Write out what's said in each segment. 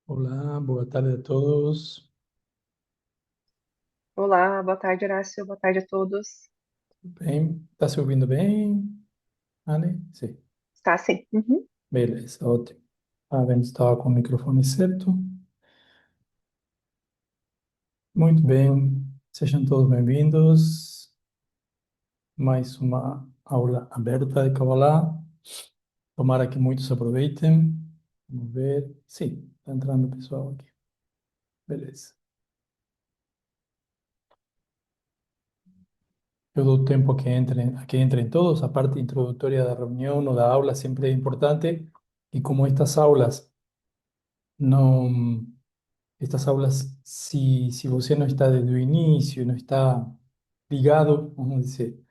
Olá, boa tarde a todos. Olá, boa tarde, Horácio. Boa tarde a todos. Tudo bem? Está se ouvindo bem, Anne? Sim. Está sim. Uhum. Beleza, ótimo. A gente estava com o microfone certo. Muito bem. Sejam todos bem-vindos. Mais uma aula aberta de Kabbalah. Tomara que muitos aproveitem. Vamos ver. Sim, está entrando o pessoal aqui. Beleza. Eu dou tempo a que entrem todos. A parte introdutória da reunião ou da aula sempre é importante. E como estas aulas não. Estas aulas, si você não está desde o início, não está ligado, vamos dizer,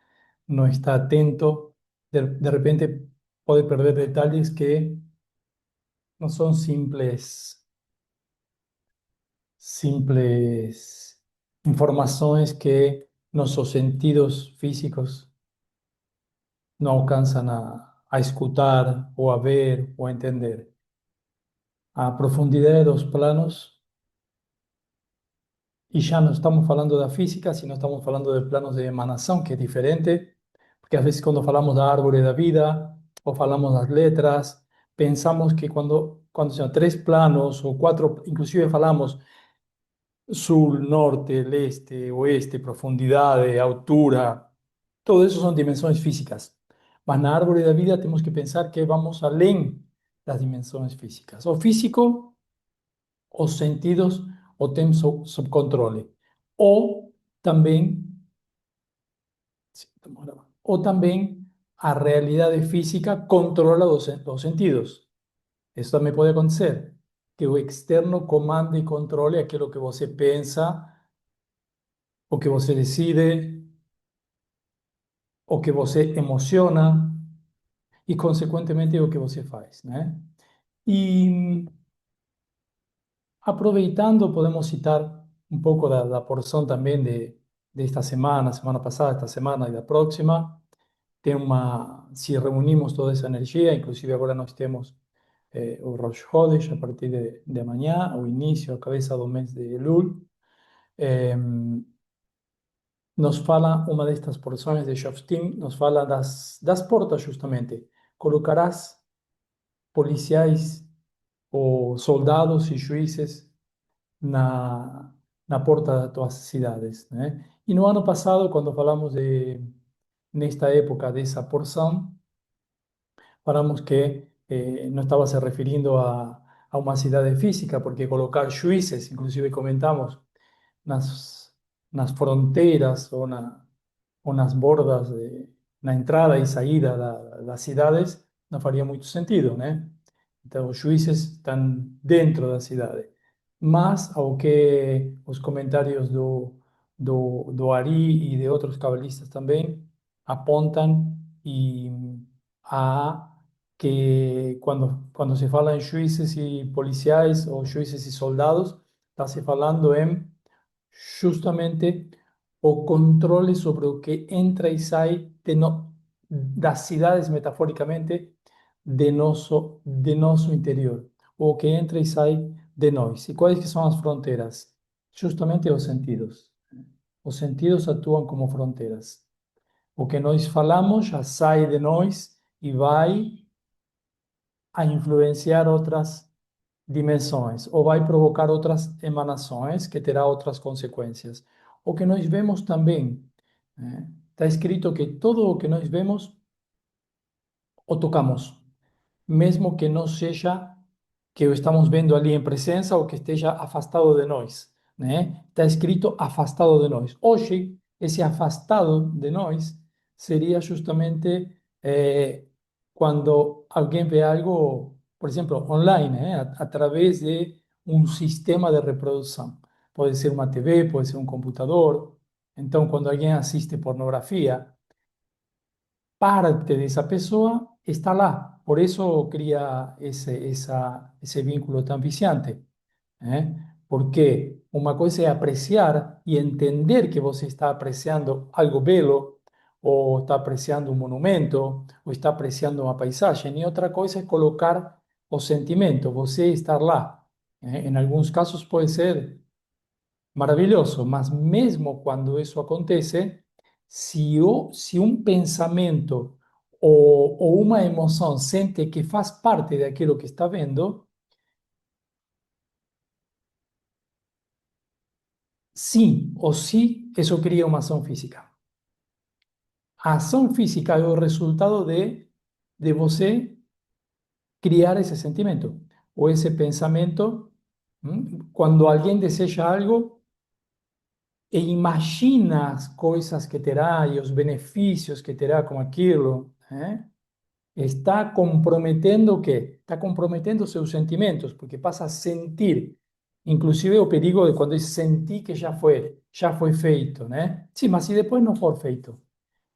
não está atento, de repente pode perder detalhes que não são simples informações que nossos sentidos físicos não alcançam a escutar, ou a ver, ou a entender. A profundidade dos planos. Y ya no estamos falando da física, sino estamos falando de planos de emanação, que é diferente, porque às vezes quando falamos da árvore da vida, ou falamos das letras, pensamos que quando são três planos, ou quatro, inclusive falamos sul, norte, leste, oeste, profundidade, altura, todo isso são dimensões físicas. Mas na árvore da vida temos que pensar que vamos além das dimensões físicas. O físico, os sentidos o temos sob controle. Ou também, ou também a realidade física controla os sentidos. Isso também pode acontecer, que o externo comande e controle aquilo que você pensa, o que você decide, o que você emociona e, consequentemente, o que você faz, né? E aproveitando, podemos citar um pouco da porção também de esta semana passada, esta semana e da próxima. Tem uma, se reunimos toda essa energia, inclusive agora nós temos o Rosh Chodesh a partir de amanhã, o início, a cabeça do mês de Elul. Eh, Nos fala uma destas porções de Shoftim, nos fala das portas justamente. Colocarás policiais ou soldados e juízes na porta das tuas cidades, né? E no ano passado, quando falamos nesta época dessa porção, falamos que não estava se referindo a uma cidade física, porque colocar juízes, inclusive comentamos, nas fronteiras ou nas bordas, na entrada e saída das cidades, não faria muito sentido, né? Então, os juízes estão dentro da cidade. Mas, ao que os comentários do Ari e de outros cabalistas também apontam e a que quando se fala em juízes e policiais ou juízes e soldados, está se falando em justamente o controle sobre o que entra e sai das cidades, metaforicamente, de nosso interior, o que entra e sai de nós. E quais que são as fronteiras? Justamente os sentidos. Os sentidos atuam como fronteiras. O que nós falamos já sai de nós e vai a influenciar outras dimensões, ou vai provocar outras emanações que terá outras consequências. O que nós vemos também, né? Está escrito que todo o que nós vemos o tocamos, mesmo que não seja que o estamos vendo ali em presença ou que esteja afastado de nós, né? Está escrito afastado de nós. Hoje, esse afastado de nós seria justamente quando alguém vê algo, por exemplo, online, né? Através de um sistema de reprodução. Pode ser uma TV, pode ser um computador. Então, quando alguém assiste pornografia, parte dessa pessoa está lá. Por isso cria esse vínculo tão viciante, né? Porque uma coisa é apreciar e entender que você está apreciando algo belo, ou está apreciando um monumento, ou está apreciando uma paisagem, e outra coisa é colocar o sentimento, você estar lá. Em alguns casos pode ser maravilhoso, mas mesmo quando isso acontece, se um pensamento ou uma emoção sente que faz parte daquilo que está vendo, sim ou sim, isso cria uma ação física. A ação física é o resultado de você criar esse sentimento ou esse pensamento. Quando alguém deseja algo e imagina as coisas que terá e os benefícios que terá com aquilo, está comprometendo o quê? Está comprometendo seus sentimentos, porque passa a sentir. Inclusive o perigo de quando sentir que já foi feito, né? Sim, mas se depois não for feito?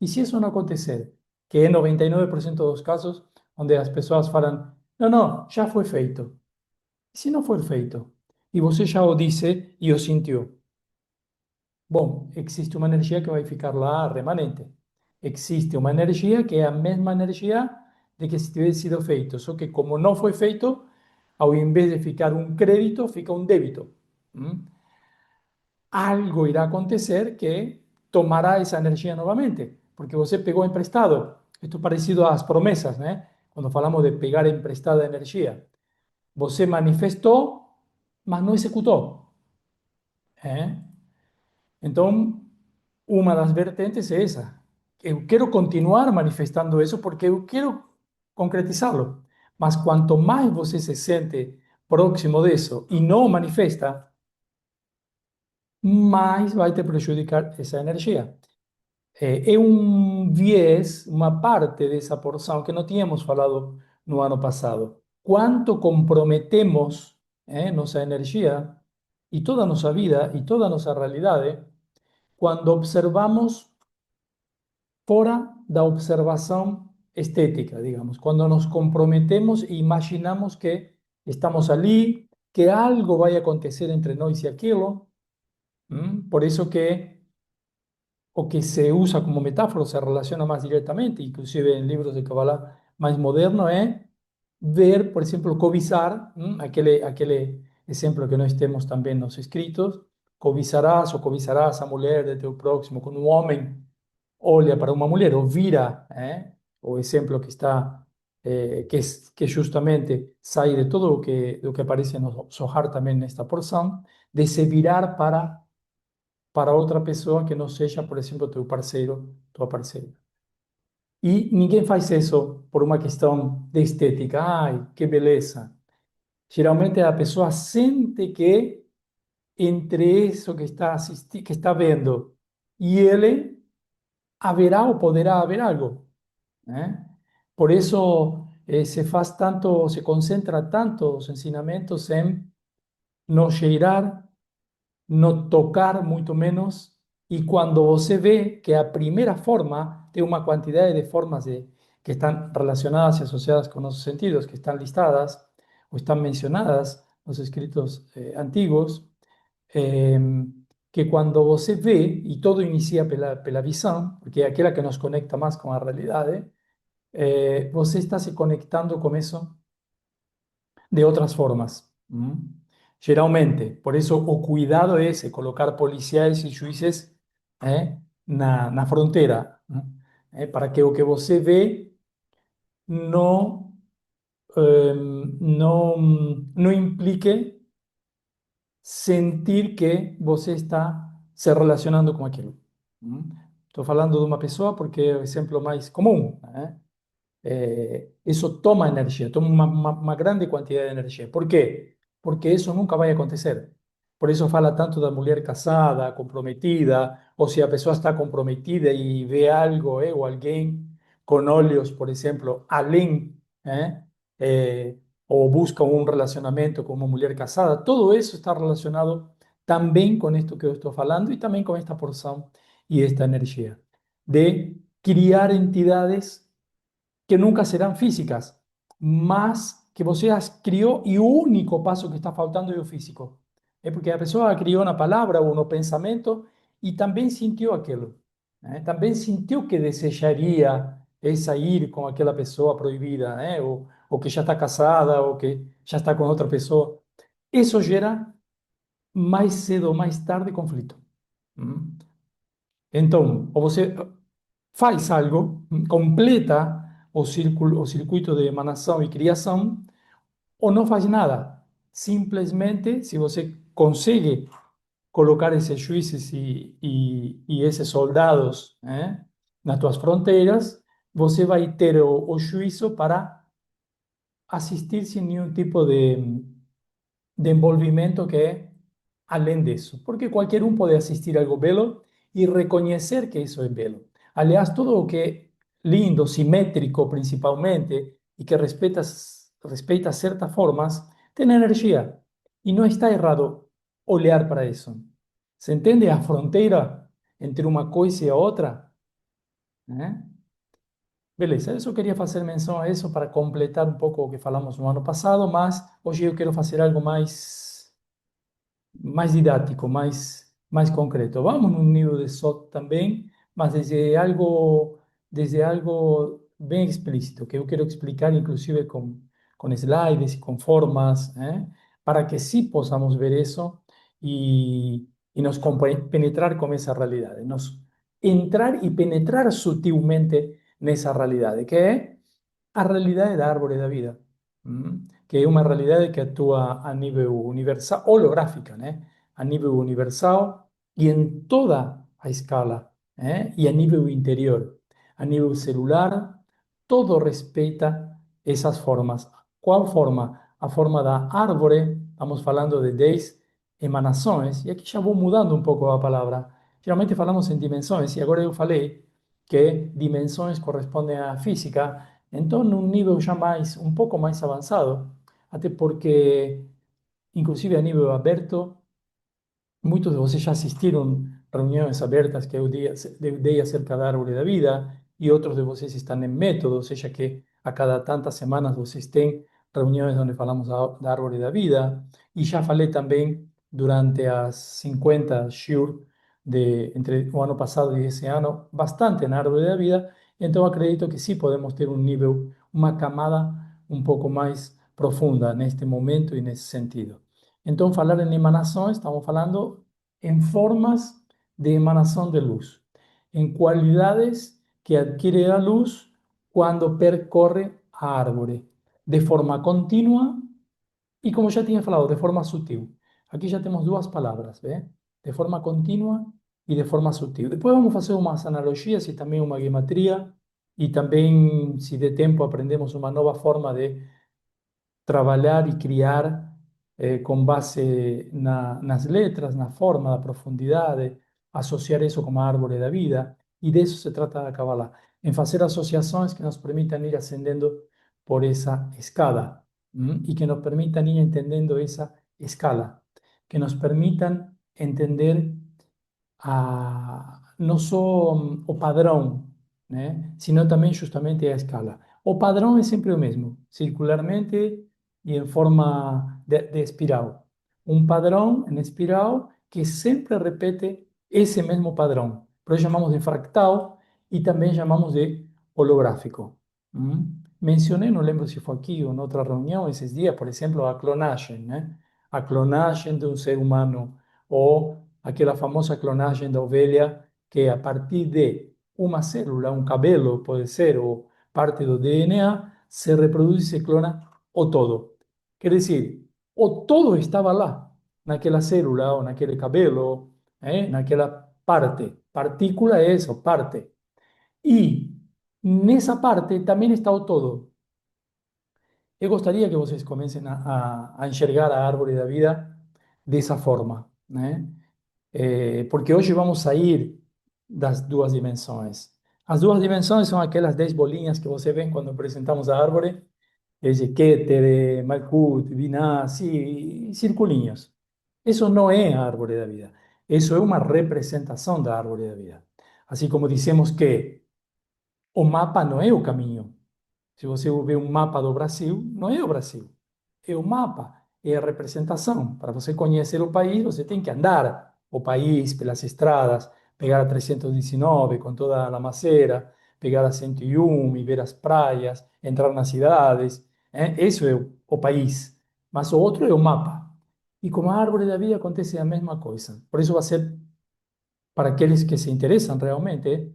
E se isso não acontecer? Que é 99% dos casos onde as pessoas falam, não, não, já foi feito. E se não for feito? E você já o disse e o sentiu. Bom, existe uma energia que vai ficar lá remanente. Existe uma energia que é a mesma energia de que se tivesse sido feito, só que como não foi feito, ao invés de ficar um crédito, fica um débito. ¿Mm? Algo irá acontecer que tomará essa energia novamente, porque você pegou emprestado. Isto é parecido às promessas, né? Quando falamos de pegar emprestada energia. Você manifestou, mas não executou. ¿Eh? Então, uma das vertentes é essa. Eu quero continuar manifestando isso porque eu quero concretizá-lo. Mas quanto mais você se sente próximo disso e não manifesta, mais vai te prejudicar essa energia. É um viés, uma parte dessa porção que não tínhamos falado no ano passado. Quanto comprometemos nossa energia e toda a nossa vida e toda a nossa realidade quando observamos fora da observação estética, digamos, quando nos comprometemos e imaginamos que estamos ali, que algo vai acontecer entre nós e aquilo. Por isso que o que se usa como metáfora se relaciona más directamente, inclusive en libros de Kabbalah más modernos, es ver, por ejemplo, cobiçar, aquele exemplo que nós temos também nos escritos, cobiçarás a mulher de teu próximo, quando um homem olha para uma mulher ou vira, o exemplo que está, que justamente sai de todo o que aparece no Zohar também nesta porção, de se virar para outra pessoa que não seja, por exemplo, teu parceiro, tua parceira. E ninguém faz isso por uma questão de estética. Ai, que beleza. Geralmente a pessoa sente que entre isso que está assistindo, que está vendo e ele haverá ou poderá haver algo, né? Por isso se faz tanto, se concentra tanto os ensinamentos em não cheirar, no tocar muito menos, e quando você vê que a primeira forma tem uma quantidade de formas que estão relacionadas e associadas com nossos sentidos, que estão listadas ou estão mencionadas nos escritos antigos, eh, que quando você vê, e todo inicia pela visão, porque é aquela que nos conecta mais com a realidade, você está se conectando com isso de outras formas. Geralmente, por isso o cuidado é esse, colocar policiais e juízes na fronteira, para que o que você vê não, não implique sentir que você está se relacionando com aquilo. Estou falando de uma pessoa porque é o exemplo mais comum, né? Isso toma energia, toma uma grande quantidade de energia. Por quê? Porque isso nunca vai acontecer. Por isso fala tanto da mulher casada, comprometida, ou se a pessoa está comprometida e vê algo, ou alguém com olhos, por exemplo, além, eh, eh, ou busca um relacionamento com uma mulher casada, tudo isso está relacionado também com isto que eu estou falando e também com esta porção e esta energia de criar entidades que nunca serão físicas, mas que você as criou e o único passo que está faltando é o físico. É porque a pessoa criou na palavra ou no pensamento e também sentiu aquilo. Também sentiu que desejaria sair com aquela pessoa proibida, ou que já está casada, ou que já está com outra pessoa. Isso gera mais cedo ou mais tarde conflito. Hum? Então, ou você faz algo, completa o circuito de emanação e criação, ou não faz nada. Simplesmente, se você consegue colocar esses juízes e esses soldados, nas tuas fronteiras, você vai ter o juízo para assistir sem nenhum tipo de envolvimiento que é além disso. Porque qualquer um pode assistir algo belo e reconhecer que isso é belo. Aliás, tudo o que é lindo, simétrico principalmente, e que respeita certas formas, tem energia. E não está errado olhar para isso. Se entende a fronteira entre uma coisa e a outra? Né? Beleza, eu só queria fazer menção a isso para completar um pouco o que falamos no ano passado, mas hoje eu quero fazer algo mais didático, mais concreto. Vamos num nível de SWOT também, mas desde algo bem explícito, que eu quero explicar, inclusive com slides e com formas, para que sim possamos ver isso e nos penetrar com essa realidade, nos entrar e penetrar sutilmente nessa realidade, que é a realidade da árvore da vida, que é uma realidade que atua a nível universal, holográfica, né? A nível universal e em toda a escala, e a nível interior, a nível celular, todo respeita essas formas. Qual forma? A forma da árvore, estamos falando de 10 emanações, e aqui já vou mudando um pouco a palavra. Geralmente falamos em dimensões, e agora eu falei que dimensões correspondem à física, então num nível já um pouco mais avançado, até porque, inclusive a nível aberto, muitos de vocês já assistiram reuniões abertas que eu dei acerca da árvore da vida, e outros de vocês estão em método, ou seja, que a cada tantas semanas vocês têm reuniões onde falamos da árvore da vida, e já falei também durante as 50 SHURE entre o ano passado e esse ano, bastante na árvore da vida, então acredito que sim podemos ter um nível, uma camada um pouco mais profunda neste momento e nesse sentido. Então, falar em emanações, estamos falando em formas de emanação de luz, em qualidades que adquire a luz quando percorre a árvore, de forma contínua e, como já tinha falado, de forma sutil. Aqui já temos duas palavras, ¿ve? De forma contínua e de forma sutil. Depois vamos fazer umas analogias e também uma geometria, e também, se der tempo, aprendemos uma nova forma de trabalhar e criar com base nas letras, na forma, na profundidade, associar isso com a árvore da vida, e disso se trata a Kabbalah, em fazer associações que nos permitam ir ascendendo por essa escada, e que nos permitam ir entendendo essa escala, que nos permitam entender não só o padrão, né? Sino também justamente a escala. O padrão é sempre o mesmo, circularmente e em forma de espiral. Um padrão em espiral que sempre repete esse mesmo padrão. Por isso chamamos de fractal e também chamamos de holográfico. Mencionei, não lembro se foi aqui ou em outra reunião esses dias, por exemplo, a clonagem, né? A clonagem de um ser humano, ou aquela famosa clonagem da ovelha, que a partir de uma célula, um cabelo, pode ser, ou parte do DNA, se reproduz e se clona o todo. Quer dizer, o todo estava lá, naquela célula, ou naquele cabelo, naquela parte. Partícula é isso, parte. E nessa parte também está o todo. Eu gostaria que vocês comecem a enxergar a árvore da vida dessa forma, né? Porque hoje vamos sair das duas dimensões. As duas dimensões são aquelas 10 bolinhas que você vê quando apresentamos a árvore, esse Keter, Malkuth, Binah, circulinhos. Isso não é a árvore da vida. Isso é uma representação da árvore da vida. Assim como dizemos que o mapa não é o caminho. Se você vê um mapa do Brasil, não é o Brasil, é o mapa, é a representação. Para você conhecer o país, você tem que andar o país pelas estradas, pegar a 319 com toda a macera, pegar a 101 e ver as praias, entrar nas cidades. Isso é o país. Mas o outro é o mapa. E com a árvore da vida acontece a mesma coisa. Por isso vai ser, para aqueles que se interessam realmente,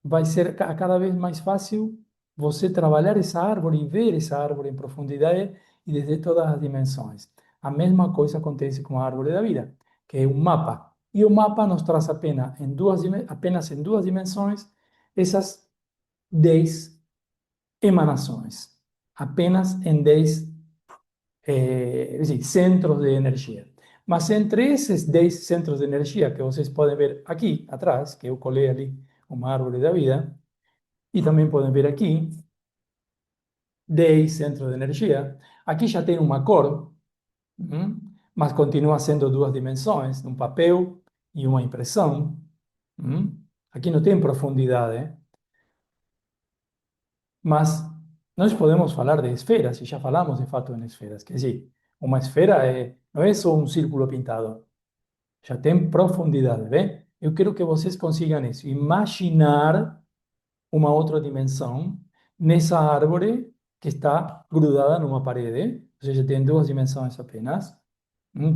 vai ser a cada vez mais fácil você trabalhar essa árvore e ver essa árvore em profundidade e desde todas as dimensões. A mesma coisa acontece com a árvore da vida, que é um mapa. E o mapa nos traz apenas em duas dimensões essas 10 emanações. Apenas em 10 centros de energia. Mas entre esses 10 centros de energia que vocês podem ver aqui atrás, que eu colei ali uma árvore da vida, e também podem ver aqui 10 centros de energia. Aqui já tem uma cor, mas continua sendo duas dimensões, um papel e uma impressão. Aqui não tem profundidade, mas nós podemos falar de esferas, e já falamos de fato em esferas. Quer dizer, uma esfera não é só um círculo pintado, já tem profundidade, bem? Eu quero que vocês consigam isso, imaginar uma outra dimensão nessa árvore que está grudada numa parede, ou seja, tem duas dimensões apenas.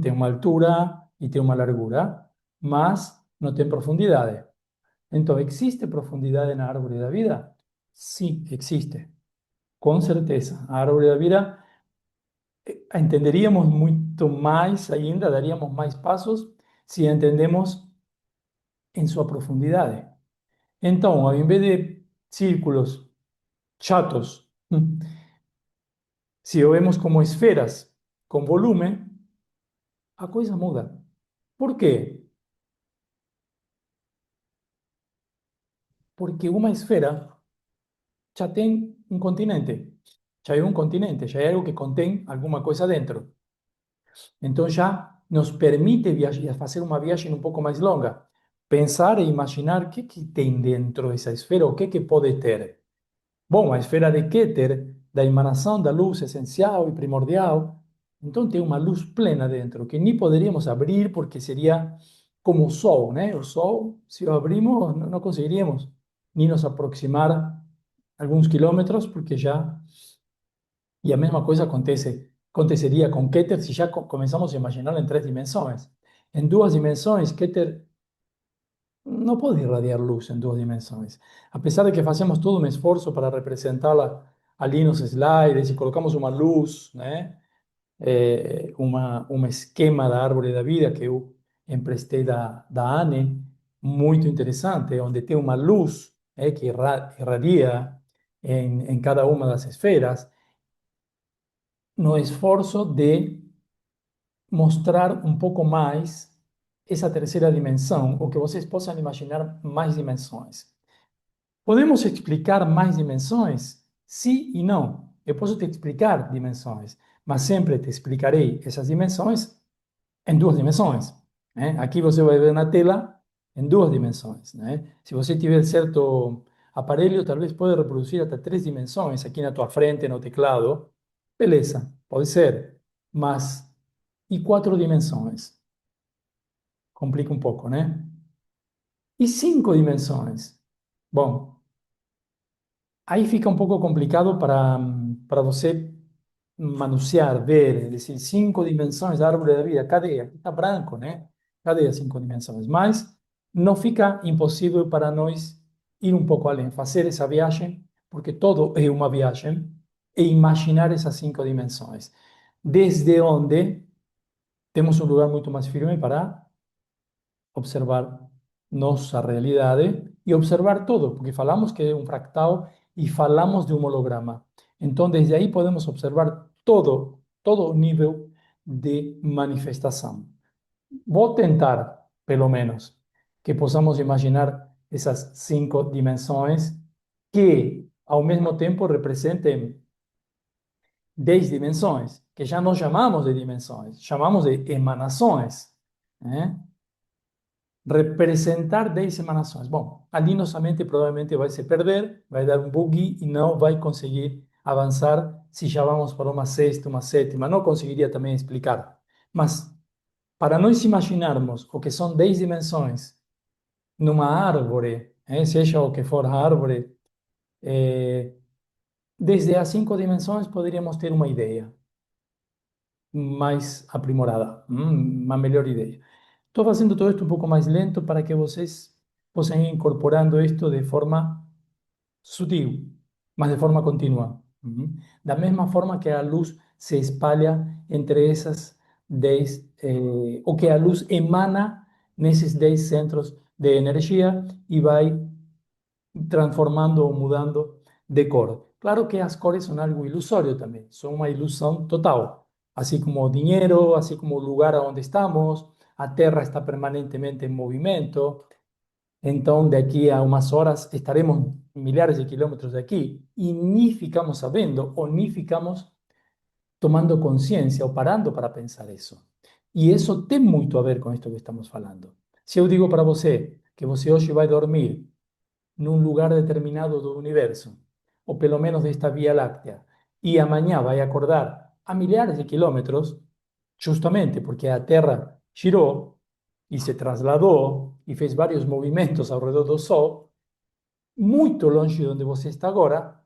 Tem uma altura e tem uma largura, mas não tem profundidade. Então, existe profundidade na árvore da vida? Sim, existe. Com certeza. A árvore da vida entenderíamos muito mais ainda, daríamos mais passos se entendemos em sua profundidade. Então, ao invés de círculos chatos, se o vemos como esferas com volume, a coisa muda. Por quê? Porque uma esfera já tem um continente. Já é um continente, já é algo que contém alguma coisa dentro. Então já nos permite fazer uma viagem um pouco mais longa. Pensar e imaginar o que tem dentro dessa esfera, o que pode ter. Bom, a esfera de Keter, da emanação da luz essencial e primordial, então tem uma luz plena dentro, que nem poderíamos abrir porque seria como o Sol, né? O Sol, se o abrimos, não conseguiríamos nem nos aproximar alguns quilômetros, porque já... E a mesma coisa aconteceria com Keter se já começamos a imaginar em três dimensões. Em duas dimensões, Keter não pode irradiar luz em duas dimensões. Apesar de que fazemos todo um esforço para representá-la ali nos slides e colocamos uma luz, né? Um esquema da árvore da vida que eu emprestei da Anne, muito interessante, onde tem uma luz que irradia em cada uma das esferas, no esforço de mostrar um pouco mais essa terceira dimensão, ou que vocês possam imaginar mais dimensões. Podemos explicar mais dimensões? Sim e não. Eu posso te explicar dimensões, mas sempre te explicarei essas dimensões em duas dimensões, né? Aqui você vai ver na tela em duas dimensões, né? Se você tiver certo aparelho, talvez pode reproduzir até três dimensões aqui na tua frente, no teclado. Beleza, pode ser. Mas, e quatro dimensões? Complica um pouco, né? E cinco dimensões? Bom, aí fica um pouco complicado para você manusear, ver, é decir, cinco dimensões da árvore da vida. Cadê? Aqui está branco, né? Cadê as cinco dimensões? Mas não fica impossível para nós ir um pouco além, fazer essa viagem, porque todo é uma viagem, e imaginar essas cinco dimensões. Desde onde temos um lugar muito mais firme para observar nossa realidade e observar todo, porque falamos que é um fractal e falamos de um holograma. Então, desde aí podemos observar todo o nível de manifestação. Vou tentar, pelo menos, que possamos imaginar essas cinco dimensões que, ao mesmo tempo, representem 10 dimensões, que já não chamamos de dimensões, chamamos de emanações, né? Representar 10 emanações. Bom, ali nossa mente provavelmente vai se perder, vai dar um bug e não vai conseguir avançar se já vamos para uma sexta, uma sétima. Não conseguiria também explicar. Mas, para nós imaginarmos o que são 10 dimensões numa árvore, seja o que for a árvore, desde as cinco dimensões poderíamos ter uma ideia. mais aprimorada, uma melhor ideia. Estou fazendo todo esto um pouco mais lento para que vocês possam ir incorporando esto de forma sutil, mas de forma contínua. Da mesma forma que a luz se espalha entre essas 10, ou que a luz emana nesses 10 centros de energia e vai transformando ou mudando de cor. Claro que as cores são algo ilusório também, são uma ilusão total. Assim como o dinheiro, assim como o lugar onde estamos, a Terra está permanentemente em movimento. Então, de aquí a umas horas estaremos milhares de quilômetros de aqui e ni ficamos sabendo ou ni ficamos tomando consciência ou parando para pensar isso. E isso tem muito a ver com isto que estamos falando. Se eu digo para você que você hoje vai dormir num lugar determinado do universo, ou pelo menos desta Via Láctea, e amanhã vai acordar a milhares de quilômetros, justamente porque a Terra girou e se trasladou e fez vários movimentos ao redor do Sol, muito longe de onde você está agora,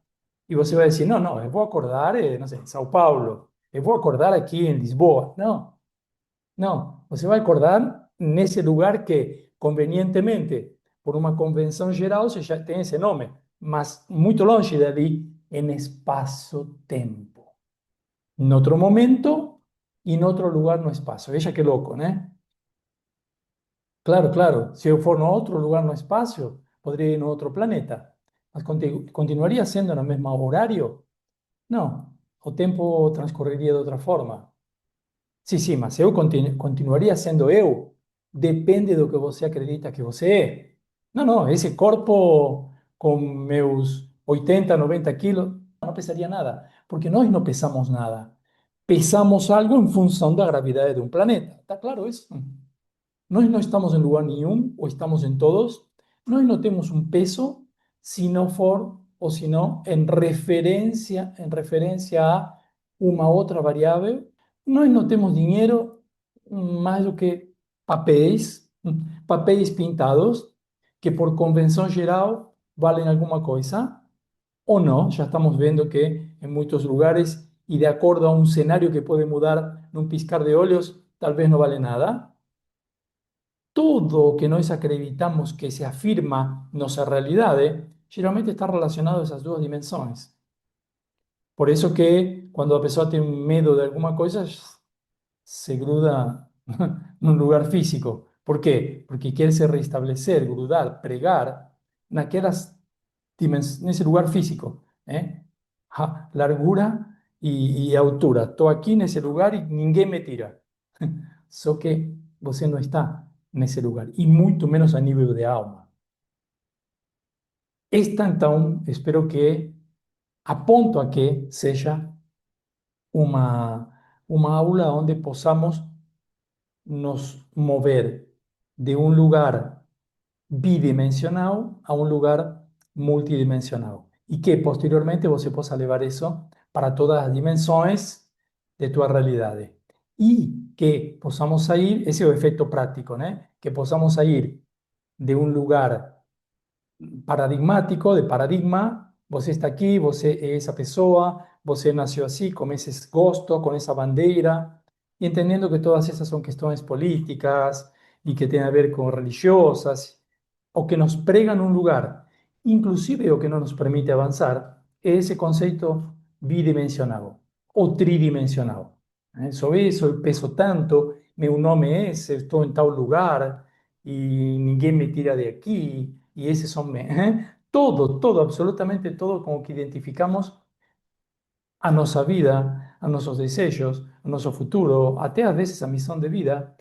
e você vai dizer, não, não, eu vou acordar, não sei, em São Paulo, eu vou acordar aqui em Lisboa. Não, não, você vai acordar nesse lugar que, convenientemente, por uma convenção geral, você já tem esse nome, mas muito longe dali, em espaço-tempo. Em outro momento e em outro lugar no espaço. Veja que louco, né? Claro, claro, se eu for em outro lugar no espaço, poderia ir em outro planeta, mas continuaria sendo no mesmo horário? Não, o tempo transcorreria de outra forma. Sim, mas eu continuaria sendo eu. Depende do que você acredita que você é. Não, não, esse corpo com meus 80, 90 quilos não pesaria nada, porque nós não pesamos nada. Pesamos algo em função da gravidade de um planeta. ¿Está claro isso? Nós não estamos em lugar nenhum, ou estamos em todos. Nós não temos um peso se não for, ou se não, em referência a uma outra variável. Nós não temos dinheiro mais do que papéis, papéis pintados, que por convenção geral valem alguma coisa, ou não. Já estamos vendo que em muitos lugares, e de acordo a um cenário que pode mudar num piscar de olhos, talvez não vale nada. Todo o que nós acreditamos que se afirma nossa realidade, geralmente está relacionado a essas duas dimensões. Por isso que quando a pessoa tem medo de alguma coisa, se gruda num lugar físico. Por quê? Porque quer se restabelecer, grudar, pregar nesse lugar físico, né? Largura e altura. Estou aqui nesse lugar e ninguém me tira. Só que você não está nesse lugar, e muito menos a nível de alma. Esta, então, espero que aponto a que seja uma, uma aula onde possamos nos mover de um lugar bidimensional a um lugar multidimensional. E que posteriormente você possa levar isso para todas as dimensões de tua realidade. E que possamos sair, esse é o efeito prático, né? Que possamos sair de um lugar paradigmático, de paradigma. Você está aqui, você é essa pessoa, você nasceu assim, com esse gosto, com essa bandeira, e entendendo que todas essas são questões políticas e que têm a ver com religiosas, o que nos pregam um lugar. Inclusive, o que não nos permite avançar é esse conceito bidimensional ou tridimensional. Sou isso, eu peso tanto, meu nome é esse, estou em tal lugar e ninguém me tira de aqui, e esses são... Todo, todo, absolutamente todo com o que identificamos a nossa vida, a nossos desejos, a nosso futuro, até às vezes a missão de vida,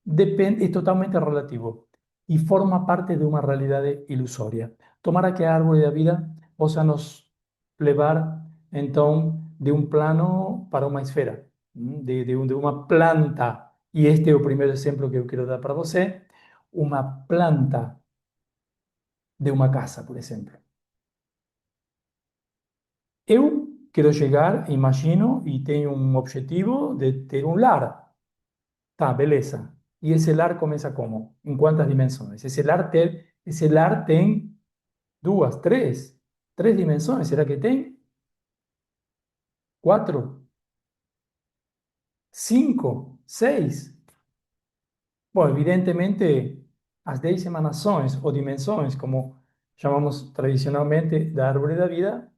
depende, é totalmente relativo e forma parte de uma realidade ilusória. Tomara que a árvore da vida possa nos levar, então, de um plano para uma esfera, de uma planta. E este é o primeiro exemplo que eu quero dar para você, uma planta de uma casa, por exemplo. Eu quero chegar, imagino, e tenho um objetivo de ter um lar. Tá, beleza. E esse lar começa como? Em quantas dimensões? Esse lar tem duas, três dimensões. Será que tem? Quatro? 5, 6. Bom, evidentemente, as 10 emanações ou dimensões, como chamamos tradicionalmente da árvore da vida,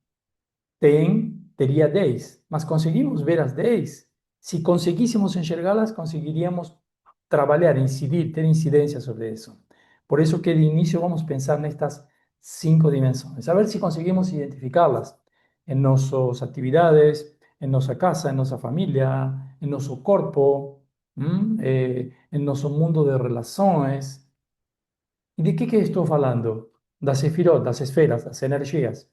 teria 10, mas conseguimos ver as 10? Se conseguíssemos enxergá-las, conseguiríamos trabalhar, incidir, ter incidência sobre isso. Por isso que de início vamos pensar nestas 5 dimensões, a ver se conseguimos identificá-las em nossas atividades, em nossa casa, em nossa família, em nosso corpo, em nosso mundo de relações. E de que estou falando? Das sefirot, das esferas, das energias.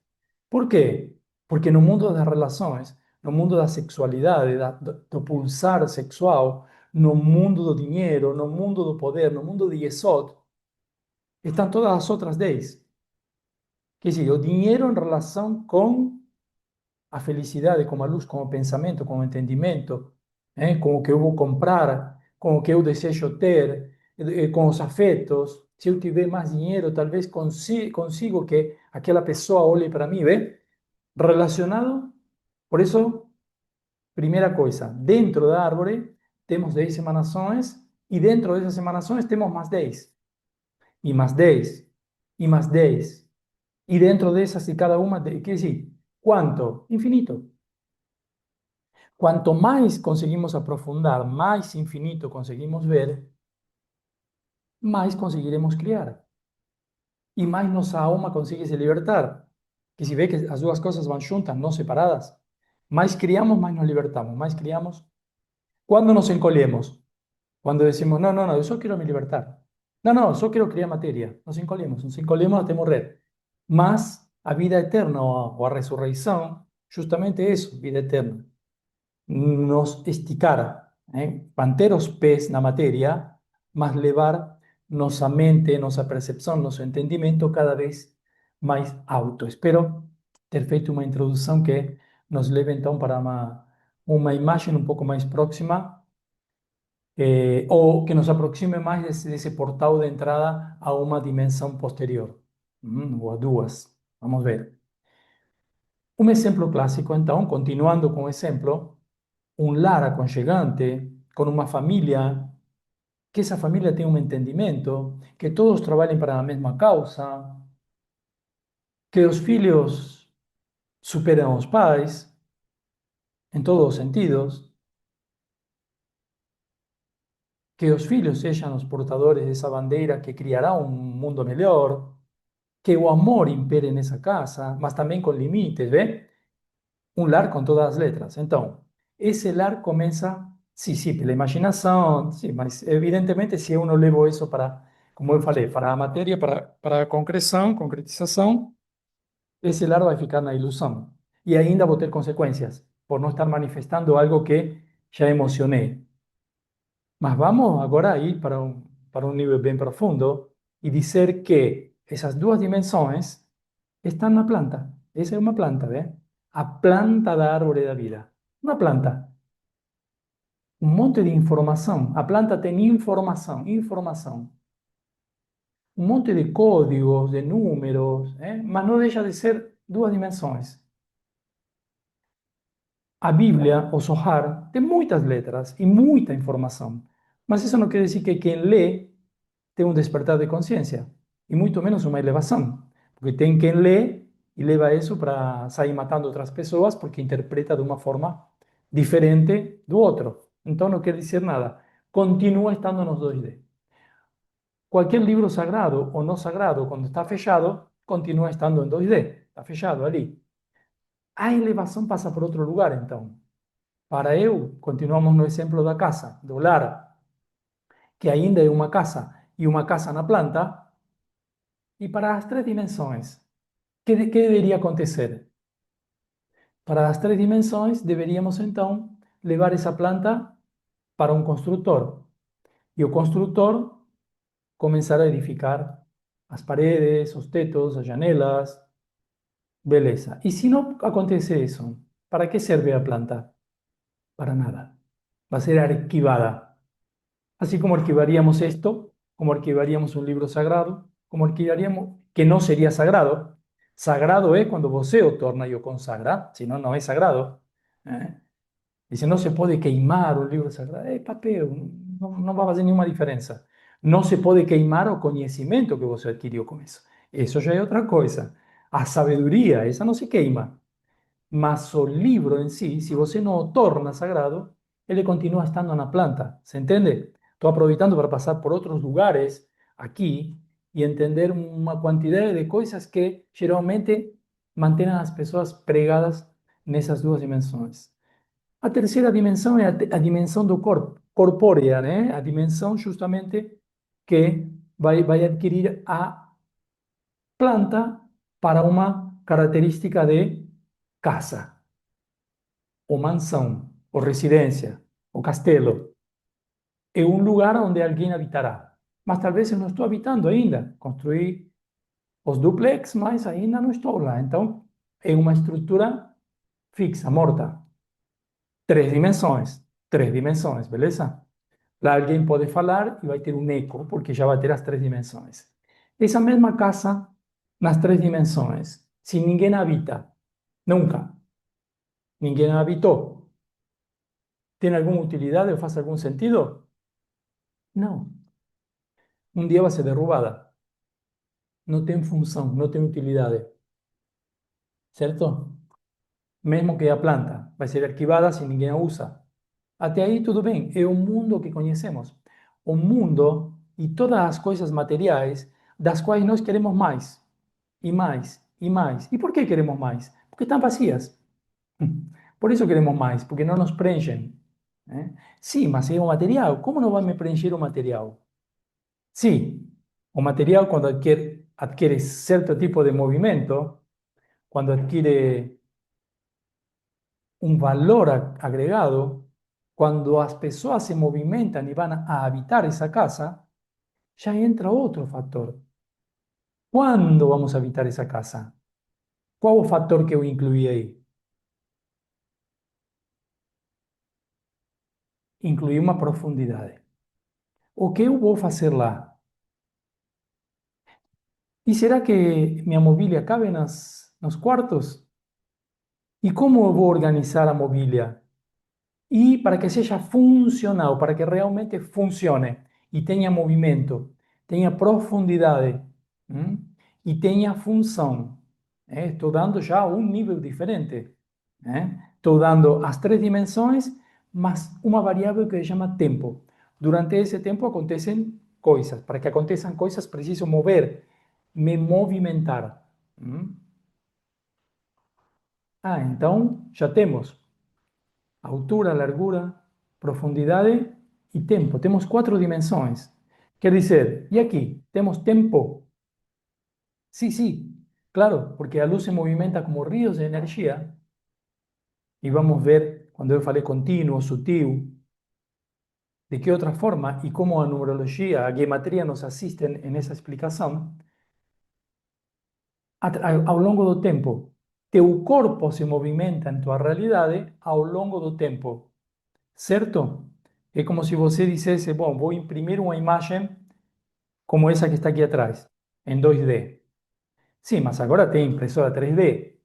Por quê? Porque no mundo das relações, no mundo da sexualidade, do pulsar sexual, no mundo do dinheiro, no mundo do poder, no mundo de Yesod, estão todas as outras 10. Quer dizer, o dinheiro em relação com a felicidade, com a luz, com o pensamento, com o entendimento, com o que eu vou comprar, com o que eu desejo ter, com os afetos. Se eu tiver mais dinheiro, talvez consigo que aquela pessoa olhe para mim, vê? Relacionado, por isso, primeira coisa, dentro da árvore temos 10 emanações e dentro dessas emanações temos mais 10, e mais 10, e mais 10. E dentro dessas e cada uma, quer dizer, quanto? Infinito. Cuanto más conseguimos aprofundar, más infinito conseguimos ver, más conseguiremos criar. Y más nuestra alma consigue se libertar. Que si ve que las dos cosas van juntas, no separadas, más criamos, más nos libertamos, más criamos. ¿Cuándo nos encolhemos? Cuando decimos, no, no, no, yo solo quiero mi libertad. No, no, solo quiero criar materia. Nos encolhemos até morrer. Mas a vida eterna o a resurreição, justamente eso, vida eterna. Nos esticar, manter os pés na matéria, mas levar nossa mente, nossa percepção, nosso entendimento cada vez mais alto. Espero ter feito uma introdução que nos leve então para uma imagem um pouco mais próxima, ou que nos aproxime mais desse portal de entrada a uma dimensão posterior, ou a duas. Vamos ver. Um exemplo clássico, então, continuando com o exemplo, un lar aconchegante, con una familia, que esa familia tenga un entendimiento, que todos trabajen para la misma causa, que los filhos superen a los pais, en todos los sentidos, que los filhos sean los portadores de esa bandera que criará un mundo mejor, que el amor impere en esa casa, mas también con límites, ¿ve? Un lar con todas as letras. Então, esse lar começa, sim, pela imaginação, sim, mas evidentemente se eu não levo isso para, como eu falei, para a matéria, para a concreção, concretização, esse lar vai ficar na ilusão. E ainda vou ter consequências por não estar manifestando algo que já emocionei. Mas vamos agora ir para um nível bem profundo e dizer que essas duas dimensões estão na planta. Essa é uma planta, ¿ve? A planta da árvore da vida. Uma planta. Um monte de informação. A planta tem informação, informação. Um monte de códigos, de números, mas não deixa de ser duas dimensões. A Bíblia, o Zohar, tem muitas letras e muita informação. Mas isso não quer dizer que quem lê tem um despertar de consciência, e muito menos uma elevação. Porque tem quem lê e leva isso para sair matando outras pessoas porque interpreta de uma forma diferente do outro. Então não quer dizer nada. Continua estando nos 2D. Qualquer livro sagrado ou não sagrado, quando está fechado, continua estando em 2D. Está fechado ali. A elevação passa por outro lugar, então. Para eu, continuamos no exemplo da casa, do lar, que ainda é uma casa, e uma casa na planta, e para as 3 dimensões, que deveria acontecer? Para as 3 dimensões, deveríamos então levar essa planta para um construtor. E o construtor começar a edificar as paredes, os tetos, as janelas. Beleza. E se não acontece isso, para que serve a planta? Para nada. Va a ser arquivada. Así como arquivaríamos esto, como arquivaríamos un libro sagrado, como arquivaríamos, que no sería sagrado. Sagrado es cuando você o torna y o consagra, si no, no es sagrado. Dice, no se puede queimar un libro sagrado. É papel, não vai fazer nenhuma diferença. Não se pode queimar o conhecimento que você adquiriu com isso. Isso já é outra coisa. A sabedoria, essa não se queima. Mas o livro em si, se você não o torna sagrado, ele continua estando na planta. ¿Se entende? Estou aproveitando para passar por outros lugares aqui e entender uma quantidade de coisas que geralmente mantêm as pessoas pregadas nessas duas dimensões. A terceira dimensão é a dimensão do corpo, corpórea, né? A dimensão justamente que vai adquirir a planta para uma característica de casa, ou mansão, ou residência, ou castelo. É um lugar onde alguém habitará. Mas talvez eu não estou habitando ainda. Construí os duplex, mas ainda não estou lá. Então, é uma estrutura fixa, morta. Três dimensões, beleza? Lá alguém pode falar e vai ter um eco, porque já vai ter as três dimensões. Essa mesma casa, nas três dimensões, se ninguém habita, nunca, ninguém habitou, tem alguma utilidade ou faz algum sentido? Não. Um dia vai ser derrubada. Não tem função, não tem utilidade. Certo? Mesmo que a planta vai ser arquivada se ninguém a usa. Até aí tudo bem, é o mundo que conhecemos. O mundo e todas as coisas materiais das quais nós queremos mais, e mais, e mais. E por que queremos mais? Porque estão vazias. Por isso queremos mais, porque não nos preenchem. Né? Sim, mas é o material. Como não vai me preencher o material? Sim, o material quando adquiere certo tipo de movimento, quando adquiere un valor agregado, cuando las personas se movimentan y van a habitar esa casa, ya entra otro factor. ¿Cuándo vamos a habitar esa casa? ¿Cuál es el factor que yo incluí ahí? Incluí una profundidad. O que eu vou fazer lá? E será que minha mobília cabe nos quartos? E como eu vou organizar a mobília? E para que seja funcional, para que realmente funcione e tenha movimento, tenha profundidade e tenha função. Estou dando já um nível diferente. Estou dando as três dimensões, mas uma variável que se chama tempo. Durante esse tempo acontecem coisas. Para que aconteçam coisas, preciso mover, me movimentar. Então já temos altura, largura, profundidade e tempo. Temos quatro dimensões. Quer dizer, e aqui? Temos tempo. Sim, sim, claro, porque a luz se movimenta como rios de energia. E vamos ver, quando eu falei contínuo, sutil, de que outra forma e como a numerologia, a gematria nos assistem nessa explicação. Ao longo do tempo, teu corpo se movimenta em tua realidade ao longo do tempo. Certo? É como se você dissesse, bom, vou imprimir uma imagem como essa que está aqui atrás, em 2D. Sim, mas agora tem impressora 3D.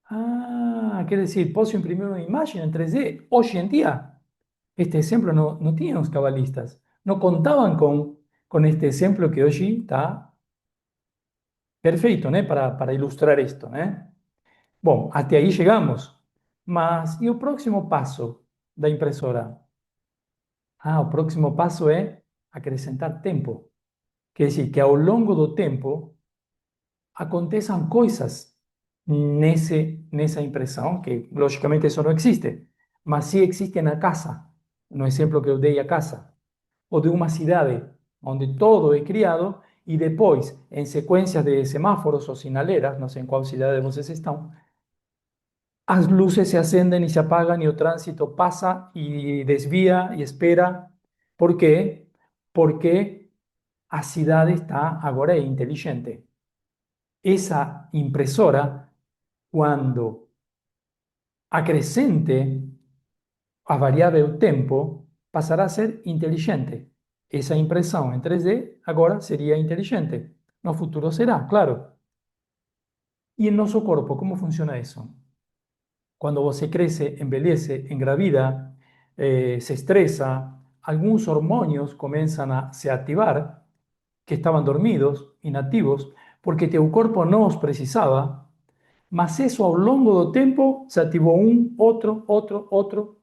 Ah, quer dizer, posso imprimir uma imagem em 3D? Hoje em dia, este exemplo não tinham os cabalistas. Não contavam com este exemplo que hoje está perfeito, né, para ilustrar isto, né? Bom, até aí chegamos. Mas e o próximo passo da impressora? Ah, o próximo passo é acrescentar tempo. Quer dizer, que ao longo do tempo aconteçam coisas nessa impressão, que logicamente isso não existe, mas sim existe na casa, no exemplo que eu dei a casa, ou de uma cidade, onde todo é criado e depois, em sequências de semáforos ou sinaleiras, não sei em qual cidade vocês estão, as luzes se acendem e se apagam e o trânsito passa e desvia e espera. Por quê? Porque a cidade está agora é inteligente. Essa impressora, quando acrescente a variável tempo, passará a ser inteligente. Essa impressão em 3D agora seria inteligente. No futuro será, claro. E em nosso corpo, como funciona isso? Cuando você crece, envelhece, engravida, se estresa, algunos hormonios comienzan a se activar que estaban dormidos, inactivos, porque teu corpo não os precisava, mas eso ao longo do tempo se ativou outro,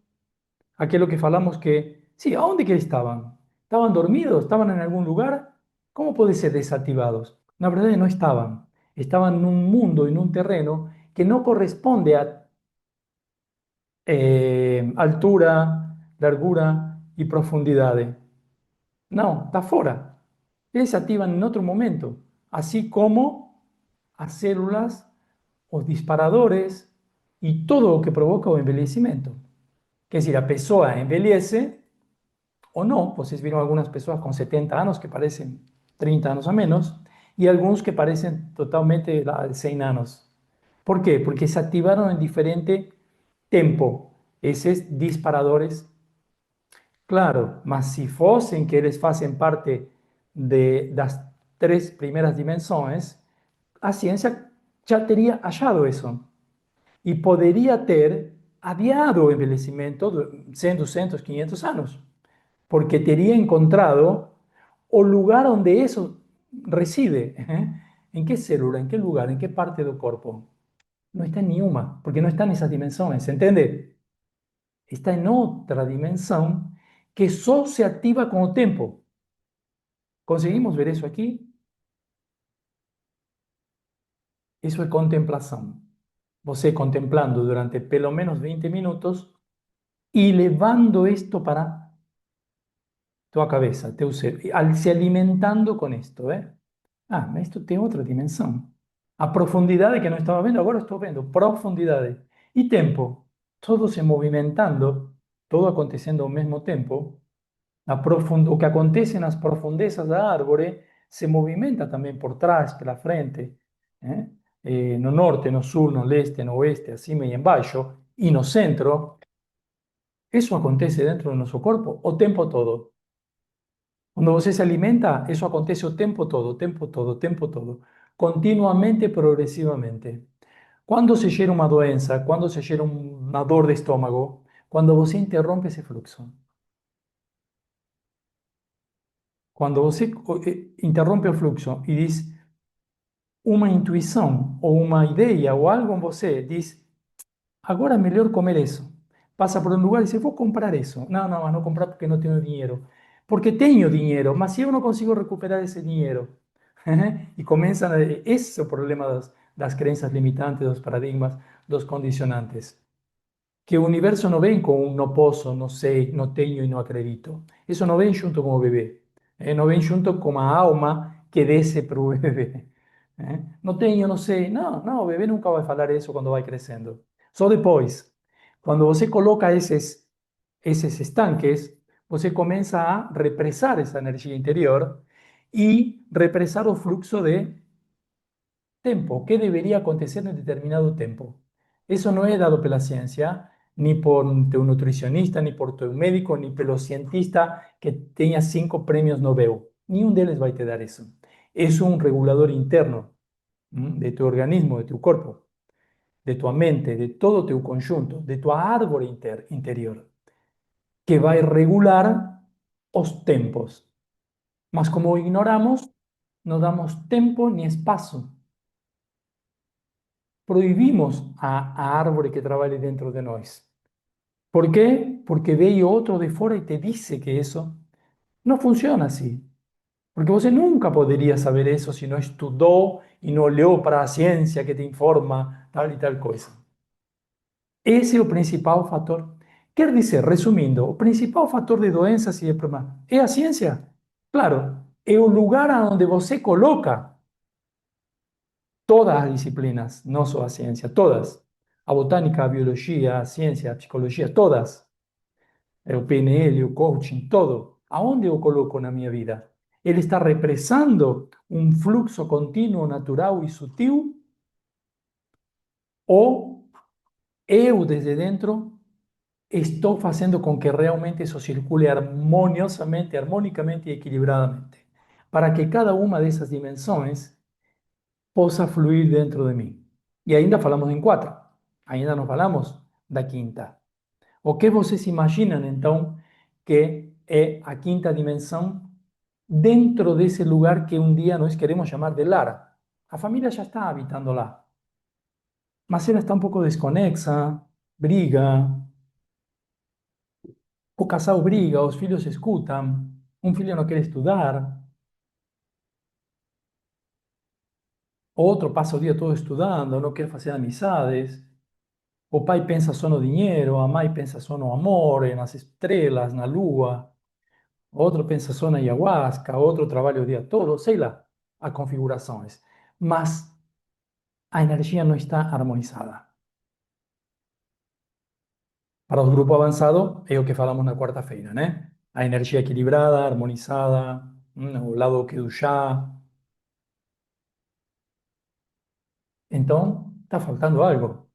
aquilo que falamos que, sí, ¿aonde que estaban? ¿Estaban dormidos? ¿Estaban en algún lugar? ¿Cómo puede ser desactivados? Na verdade no estaban, estaban en un mundo, en un terreno que no corresponde a altura, largura y profundidad. No, está fuera. Eles se activan en otro momento, así como as células, os disparadores y todo lo que provoca o envelhecimiento. Quer dizer, a pessoa envelhece o no. Vocês viram algunas pessoas con 70 años que parecen 30 años a menos y algunos que parecen totalmente de 100 años. ¿Por qué? Porque se activaron en diferente tempo esos disparadores. Claro, mas si fossem que eles fazem parte das três primeiras dimensões, a ciência já teria achado isso e poderia ter adiado o envelhecimento de 100, 200, 500 anos, porque teria encontrado o lugar onde isso reside. ¿En qué célula? ¿En qué lugar? ¿En qué parte del corpo? No está en ninguna, porque no está en esas dimensiones, ¿entiende? Está en otra dimensión que solo se activa con el tiempo. ¿Conseguimos ver eso aquí? Eso es contemplación. Você contemplando durante pelo menos 20 minutos y levando esto para tu cabeza, se alimentando con esto. Ah, esto tiene otra dimensión. A profundidad que no estaba viendo, ahora estoy viendo profundidad. Y tiempo, todo se movimentando, todo aconteciendo al mismo tiempo. O que acontece nas profundezas da árvore se movimenta também por trás, pela frente, no norte, no sul, no leste, no oeste, acima e embaixo, e no centro. Isso acontece dentro do nosso corpo o tempo todo. Quando você se alimenta, isso acontece o tempo todo, o tempo todo, o tempo todo, continuamente, progressivamente. Quando se gera uma doença, quando se gera uma dor de estômago, quando você interrompe esse fluxo, quando você interrompe o fluxo e diz uma intuição ou uma ideia ou algo em você diz, agora é melhor comer isso. Passa por um lugar e diz, vou comprar isso. Não, não, mas não comprar porque não tenho dinheiro. Porque tenho dinheiro, mas se eu não consigo recuperar esse dinheiro. E começam, esse é o problema das crenças limitantes, dos paradigmas, dos condicionantes. Que o universo não vem com um não posso, não sei, não tenho e não acredito. Isso não vem junto com o bebê. Não vem junto com a alma que desce para o bebê. Não tenho, não sei. Não, não, o bebê nunca vai falar isso quando vai crescendo. Só depois. Quando você coloca esses estanques, você começa a represar essa energia interior e represar o fluxo de tempo, qué debería acontecer en determinado tiempo. Eso no es dado por la ciencia, ni por tu nutricionista, ni por tu médico, ni por los cientistas que tenga 5 premios Nobel. Ni un de ellos va a te dar eso. Es un regulador interno de tu organismo, de tu cuerpo, de tu mente, de todo tu conjunto, de tu árbol interior, que va a regular los tempos. Mas como ignoramos, no damos tiempo ni espacio. Proibimos a árvore que trabaje dentro de nós. ¿Por qué? Porque veio otro de fora y te dice que eso no funciona así. Porque você nunca podría saber eso si no estudou y no leu para a ciencia que te informa tal y tal cosa. Ese es el principal factor. Quer dizer, resumindo, o principal factor de doenças y de problemas é a ciencia. Claro, é o lugar a donde você coloca todas las disciplinas, no solo la ciencia, todas. A botánica, a biología, a ciencia, a psicología, todas. El PNL, el coaching, todo. ¿Aonde yo coloco en mi vida? Él está represando un fluxo continuo, natural y sutil, o eu desde dentro estoy haciendo con que realmente eso circule armoniosamente, armónicamente y equilibradamente, para que cada una de esas dimensiones possa fluir dentro de mí. Y ainda falamos en 4. Ainda no falamos da quinta. O que vocês imaginam, então, que é a quinta dimensão dentro desse lugar que um dia nós queremos chamar de lar? A família já está habitando lá, mas ela está um pouco desconexa, briga, o casal briga, os filhos escutam, um filho não quer estudar, o outro passa o dia todo estudando, não quer fazer amizades. O pai pensa só no dinheiro, a mãe pensa só no amor, nas estrelas, na lua. Outro pensa só na ayahuasca, outro trabalha o dia todo, sei lá, as configurações. Mas a energia não está harmonizada. Para o grupo avançado, é o que falamos na quarta-feira, né? A energia equilibrada, harmonizada, o lado Kedushá. Então, está faltando algo.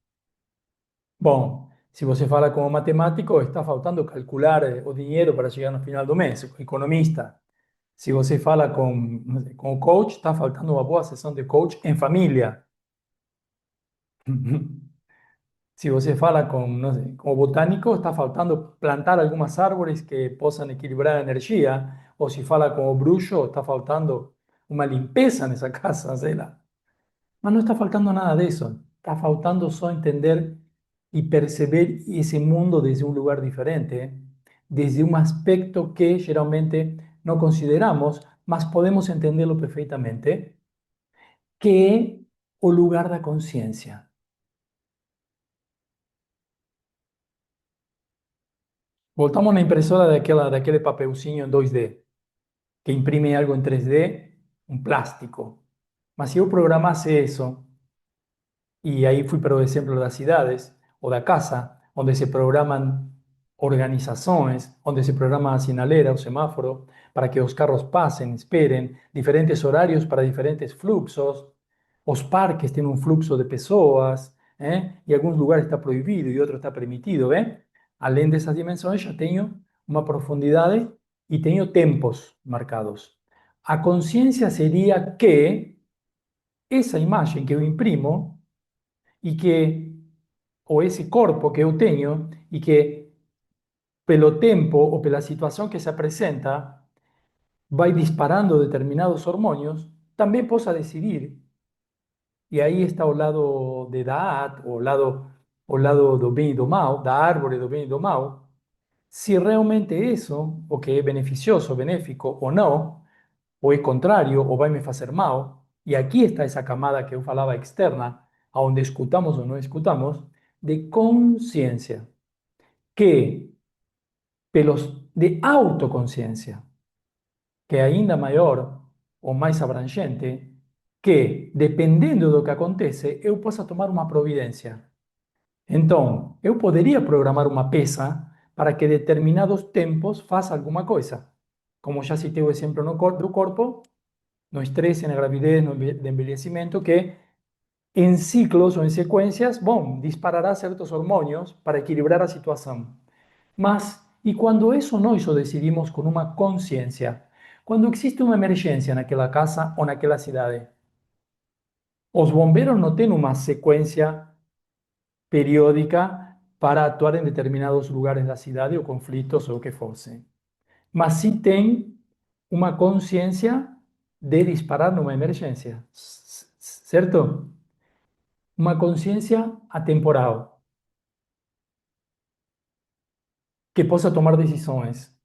Bom, se você fala como matemático, está faltando calcular o dinheiro para chegar no final do mês, economista. Se você fala com o coach, está faltando uma boa sessão de coach em família. Se você fala com, não sei, como botânico, está faltando plantar algumas árvores que possam equilibrar a energia. Ou se fala com o bruxo, está faltando uma limpeza nessa casa, sei lá. Mas não está faltando nada disso. Está faltando só entender y perceber ese mundo desde un lugar diferente, desde un aspecto que generalmente no consideramos, mas podemos entenderlo perfectamente, que é o lugar da consciência. Voltamos na impressora daquele papelzinho em 2D, que imprime algo em 3D, um plástico. Mas se eu programasse isso, y ahí fui para o exemplo das cidades ou da casa, onde se programan organizações, onde se programa a sinaleira, o semáforo, para que os carros passem, esperen, diferentes horários para diferentes fluxos, os parques têm um fluxo de pessoas, e alguns lugares está proibido e outros está permitido, além dessas dimensões, já tenho uma profundidade e tenho tempos marcados. A consciência seria que essa imagem que eu imprimo e que, ou esse corpo que eu tenho, e que, pelo tempo ou pela situação que se apresenta, vai disparando determinados hormônios, também possa decidir. E aí está o lado de Da'at, o lado do bem e do mal, da árvore do bem e do mal, se realmente isso, o que é beneficioso, benéfico ou não, ou é contrário, ou vai me fazer mal. E aqui está essa camada que eu falava externa, onde escutamos ou não escutamos, de consciência, que pelos de autoconsciência, que é ainda maior ou mais abrangente, que dependendo do que acontece, eu possa tomar uma providência. Então, eu poderia programar uma peça para que determinados tempos faça alguma coisa. Como já citei o exemplo do corpo, no estresse, na gravidez, no envelhecimento, que em ciclos ou em sequências, bom, disparará certos hormônios para equilibrar a situação. Mas, e quando isso nós o decidimos com uma consciência? Quando existe uma emergência naquela casa ou naquela cidade, os bombeiros não têm uma sequência periódica para atuar em determinados lugares da cidade ou conflitos ou o que fosse. Mas sim tem uma consciência de disparar numa emergência, certo? Uma consciência atemporal, que possa tomar decisões.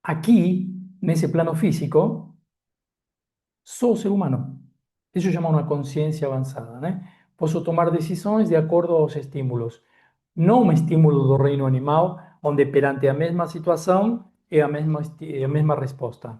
Aqui, nesse plano físico, sou ser humano. Isso chama uma consciência avançada, né? Posso tomar decisões de acordo aos estímulos. Não um estímulo do reino animal, onde perante a mesma situação é a mesma resposta.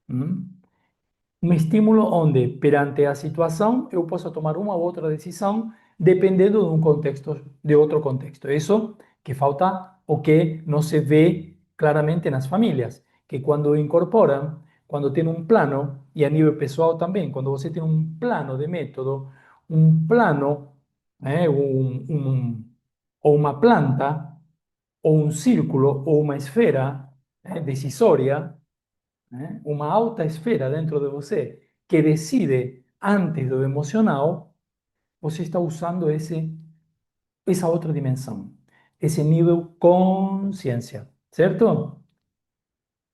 Um estímulo onde, perante a situação, eu possa tomar uma ou outra decisão dependendo de um contexto, de outro contexto. Isso que falta o que não se vê claramente nas famílias, que quando incorporam, quando tem um plano, e a nível pessoal também, quando você tem um plano de método, um plano, ou uma planta, ou um círculo, ou uma esfera decisória, uma alta esfera dentro de você que decide antes do emocional, você está usando esa otra dimensión, ese nivel conciencia, ¿cierto?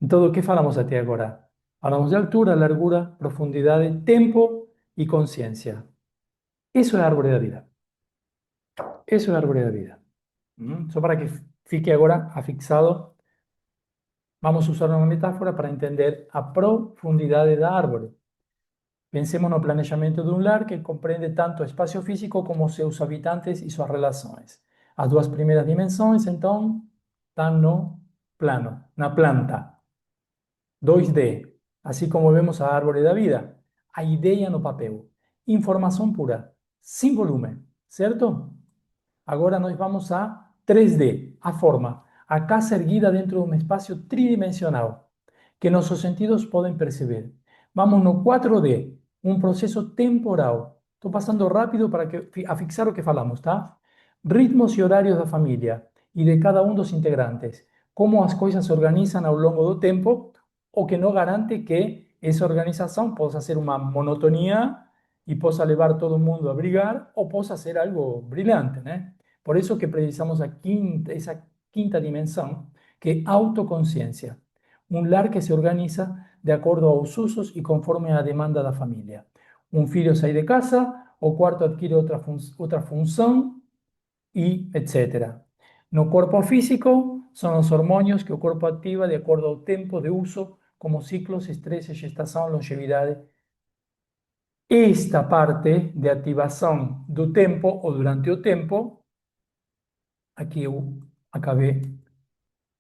Entonces, ¿qué falamos até agora? Hablamos de altura, largura, profundidad, tiempo y conciencia. Eso es árbol de vida. Eso es árbol de vida. Só para que fique agora afixado, vamos a usar una metáfora para entender a profundidade da árvore. Pensemos no planejamento de un lar que comprende tanto espacio físico como seus habitantes y sus relaciones. As duas primeiras dimensões, então, están no plano, na planta. 2D, así como vemos a árvore da vida. A ideia no papel. Información pura, sin volumen, ¿cierto? Agora nós vamos a 3D, a forma, a casa erguida dentro de um espaço tridimensional, que nossos sentidos podem perceber. Vamos no 4D, um processo temporal. Estou passando rápido para afixar o que falamos, tá? Ritmos e horários da família e de cada um dos integrantes. Como as coisas se organizam ao longo do tempo, o que não garante que essa organização possa ser uma monotonia y possa levar todo mundo a brigar o possa ser algo brilhante, né? Por eso que precisamos esa quinta dimensión, que es autoconciencia. Un lar que se organiza de acuerdo a los usos y conforme a la demanda de la familia. Un filho sai de casa, o cuarto adquiere otra función, y etcétera. No corpo físico, son los hormonios que el cuerpo activa de acuerdo al tiempo de uso, como ciclos, estrés, gestación, longevidad. Esta parte de activação do tempo ou durante o tempo, aqui eu acabei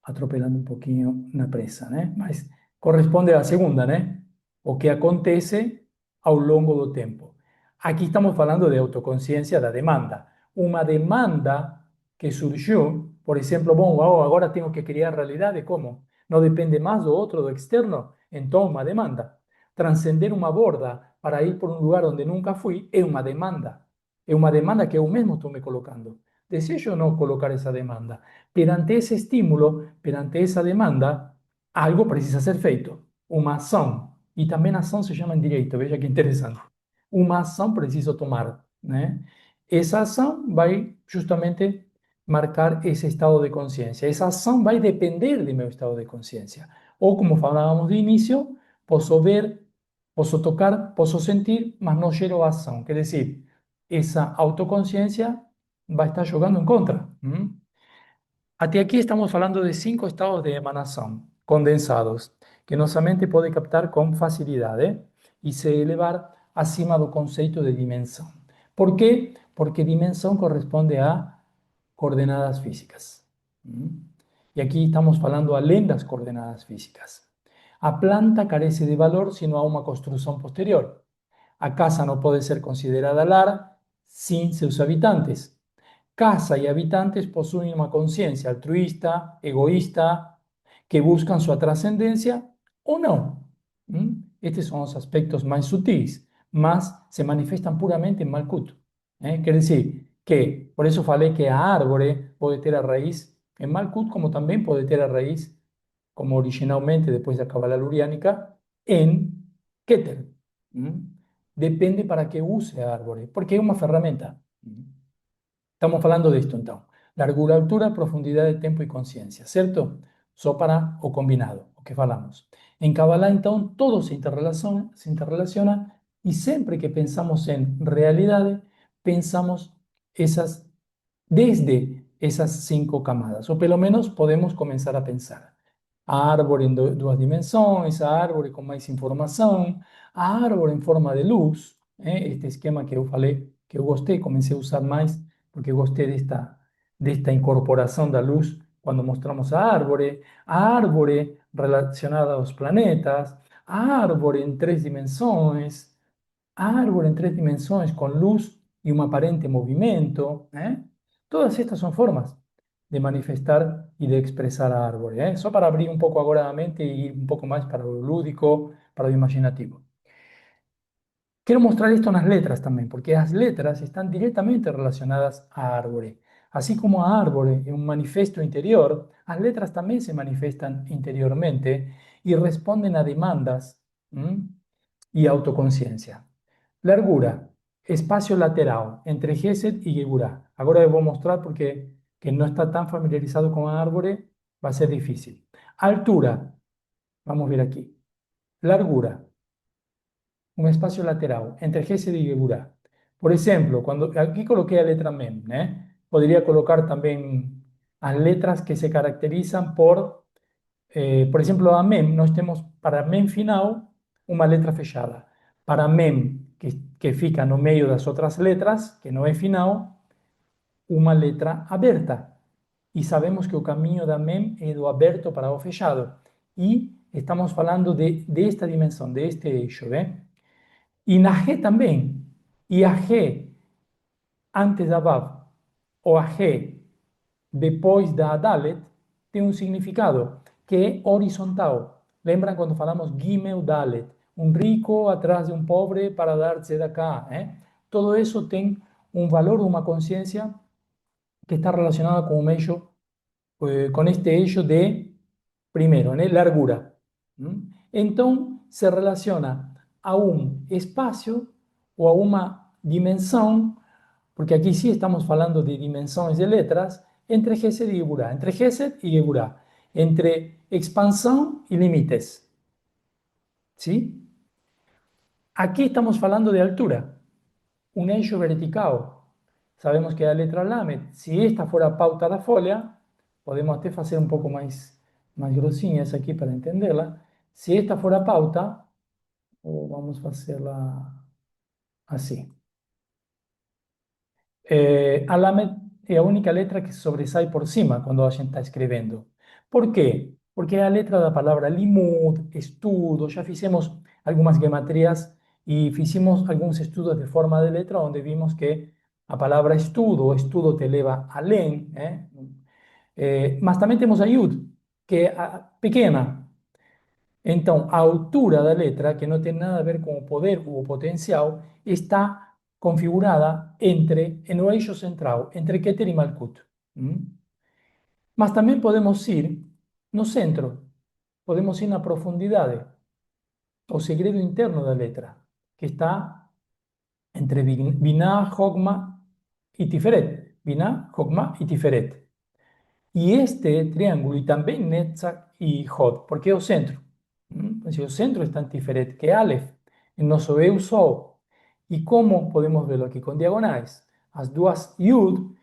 atropelando um pouquinho na pressa, né? Mas corresponde à segunda, né? O que acontece ao longo do tempo. Aqui estamos falando de autoconsciência da demanda. Uma demanda que surgiu, por exemplo, bom, agora tenho que criar realidade, como? Não depende mais do outro, do externo, então uma demanda. Transcender uma borda para ir por um lugar onde nunca fui é uma demanda. É uma demanda que eu mesmo estou me colocando. Desejo ou não colocar essa demanda? Perante ese estímulo, perante esa demanda, algo precisa ser feito. Uma ação. E também ação se chama em direito, veja que interessante. Uma ação preciso tomar, né? Essa ação vai justamente marcar esse estado de consciência. Essa ação vai depender de meu estado de consciência. Ou, como falávamos de início, posso ver, posso tocar, posso sentir, mas não gero ação. Quer dizer, essa autoconsciência vai estar jogando em contra. Até aquí estamos hablando de 5 estados de emanación condensados que nuestra mente puede captar con facilidad y se elevar acima del concepto de dimensión. ¿Por qué? Porque dimensión corresponde a coordenadas físicas. Y aquí estamos hablando além das coordenadas físicas. A planta carece de valor si no hay una construcción posterior. A casa no puede ser considerada lar sin sus habitantes. Casa y habitantes poseen una conciencia altruista, egoísta, que buscan su trascendencia o no. Estos son los aspectos más sutiles, más se manifiestan puramente en Malkut. Quiere decir que, por eso falei que a árvore puede tener a raíz en Malkut, como también puede tener a raíz, como originalmente después de la Kabbalah luriánica, en Keter. Depende para qué use a árvore, porque es una herramienta. Estamos hablando de esto, entonces. Largura, altura, profundidad de tiempo y conciencia, ¿cierto? Só para o combinado, o que falamos. En Kabbalah, entonces, todo se interrelaciona y siempre que pensamos en realidad, pensamos desde esas 5 camadas, o pelo menos podemos comenzar a pensar. A árvore en duas dimensões, a árvore con más información, a árvore en forma de luz, este esquema que eu falei, que eu gostei, comencé a usar más porque gostei desta incorporação da luz quando mostramos a árvore relacionada aos planetas, a árvore em 3 dimensões, a árvore em 3 dimensões com luz e um aparente movimento. Todas estas são formas de manifestar e de expressar a árvore. Só para abrir um pouco agora a mente e ir um pouco mais para o lúdico, para o imaginativo. Quiero mostrar esto en las letras también, porque las letras están directamente relacionadas a árbore. Así como a árbore es un manifiesto interior, las letras también se manifiestan interiormente y responden a demandas y autoconciencia. Largura. espacio lateral entre Gesed y Geburah. Ahora les voy a mostrar porque que no está tan familiarizado con árboles va a ser difícil. Altura, vamos a ver aquí. Largura, un espacio lateral entre Gesed y Geburah. Por ejemplo, cuando aquí coloqué la letra Mem, podría colocar también las letras que se caracterizan por exemplo, a MEM, nós temos para MEM final uma letra fechada. Para MEM, que fica no meio das outras letras, que não é final, uma letra aberta. E sabemos que o caminho da MEM é do aberto para o fechado. E estamos falando desta dimensão, deste eixo. E na G também. E a G antes da Vav, ou a G depois da Dalet, tem um significado que é horizontal. Lembram quando falamos Gimel Dalet? Um rico atrás de um pobre para dar tzedakah. Todo isso tem um valor, uma consciência que está relacionada com o eixo, com este eixo de, primeiro, largura. Então, se relaciona a um espaço ou a uma dimensão, porque aquí sí estamos hablando de dimensiones de letras, entre Gesed y Geburah, entre Gesed y Geburah, entre expansión y límites. ¿Sí? Aquí estamos hablando de altura, un eixo vertical. Sabemos que la letra Lamed, si esta fuera pauta da folha, podemos até hacer un poco más grossinhas aquí para entenderla. Si esta fuera pauta, o vamos a hacerla así. A Lamed é a única letra que sobressai por cima quando a gente está escrevendo. Por quê? Porque é a letra da palavra limud, estudo. Já fizemos algumas gematrias e fizemos alguns estudos de forma de letra onde vimos que a palavra estudo, o estudo te leva além, mas também temos a yud, que é pequena. Então, a altura da letra, que não tem nada a ver com o poder ou o potencial, está configurada no eixo central, entre Keter e Malkut. Mas também podemos ir no centro, podemos ir na profundidade, o segredo interno da letra, que está entre Binah, Jogma e Tiferet. Binah, Jogma e Tiferet. E este triângulo, e também Netzach e Hod, porque é o centro. O centro está en Tiferet, que é Aleph, em nosso eu sou. E como podemos verlo aqui com diagonais? As duas Yud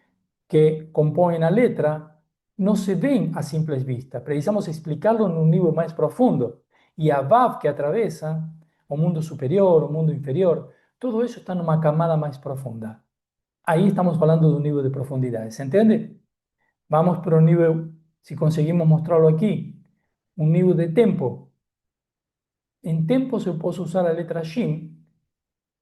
que compõem a letra não se veem a simples vista. Precisamos explicarlo num nível mais profundo. E a Vav que atravessa o mundo superior, o mundo inferior, tudo isso está numa camada mais profunda. Aí estamos falando de um nível de profundidade, se entende? Vamos para um nível, se conseguimos mostrarlo aqui, um nível de tempo. En tiempos eu posso usar a letra Shin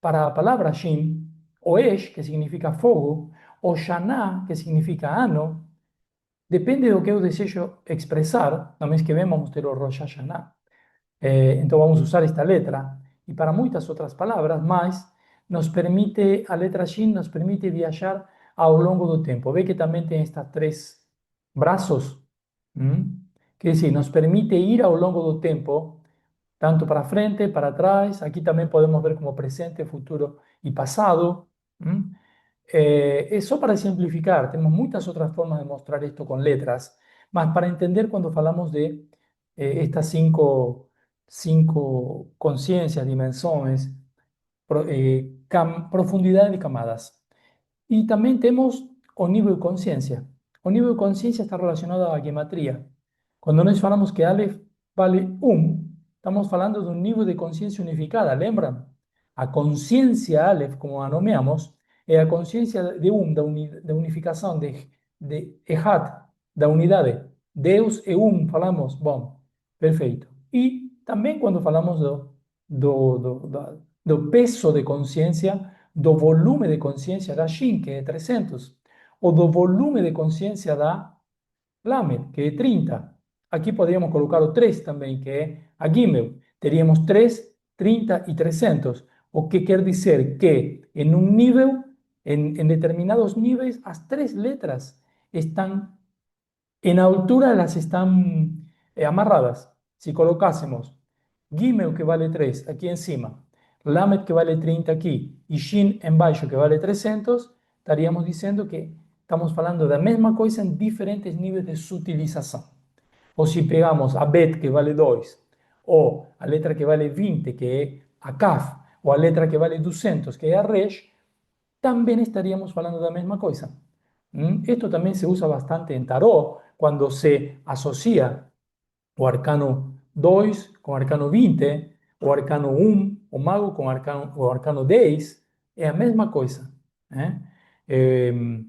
para a palavra Shin, o Esh, que significa fogo, o Shana, que significa ano. Depende do que eu desejo expressar. No mês que vem vamos ter o Rosh Hashanah. Então vamos usar esta letra. E para muitas outras palavras, mas a letra Shin nos permite viajar ao longo do tempo. Vê que também tem estes três braços. Quer dizer, nos permite ir ao longo do tempo, tanto para frente, para trás. Aquí también podemos ver como presente, futuro y pasado. Eso para simplificar, tenemos muchas otras formas de mostrar esto con letras, mas para entender cuando hablamos de estas cinco conciencias, dimensiones, profundidad de camadas. Y también tenemos o nível de consciência. O nível de consciência está relacionado à gematria. Quando nós falamos que Aleph vale 1, estamos falando de um nível de consciência unificada, lembram? A consciência Aleph, como a nomeamos, é a consciência de da unificação, de Echad, da unidade. Deus é falamos, bom, perfeito. E também quando falamos do peso de consciência, do volume de consciência da Shin, que é 300, ou do volume de consciência da Lamed, que é 30. Aqui poderíamos colocar o 3 também, que é a Gimel. Teríamos 3, 30 e 300. O que quer dizer que em um nível, em determinados níveis, as três letras estão, em altura, elas estão amarradas. Se colocássemos Gimel, que vale 3, aqui em cima, Lamet que vale 30 aqui e Shin embaixo que vale 300, estaríamos dizendo que estamos falando da mesma coisa em diferentes níveis de sutilização. Ou se pegamos a Bet, que vale 2, ou a letra que vale 20, que é a Kaf, ou a letra que vale 200, que é a Resh, también estaríamos hablando de la misma cosa. Esto también se usa bastante en tarot, cuando se asocia o arcano 2 con arcano 20, o arcano 1, o mago con arcano 10, es la misma cosa. ¿Eh?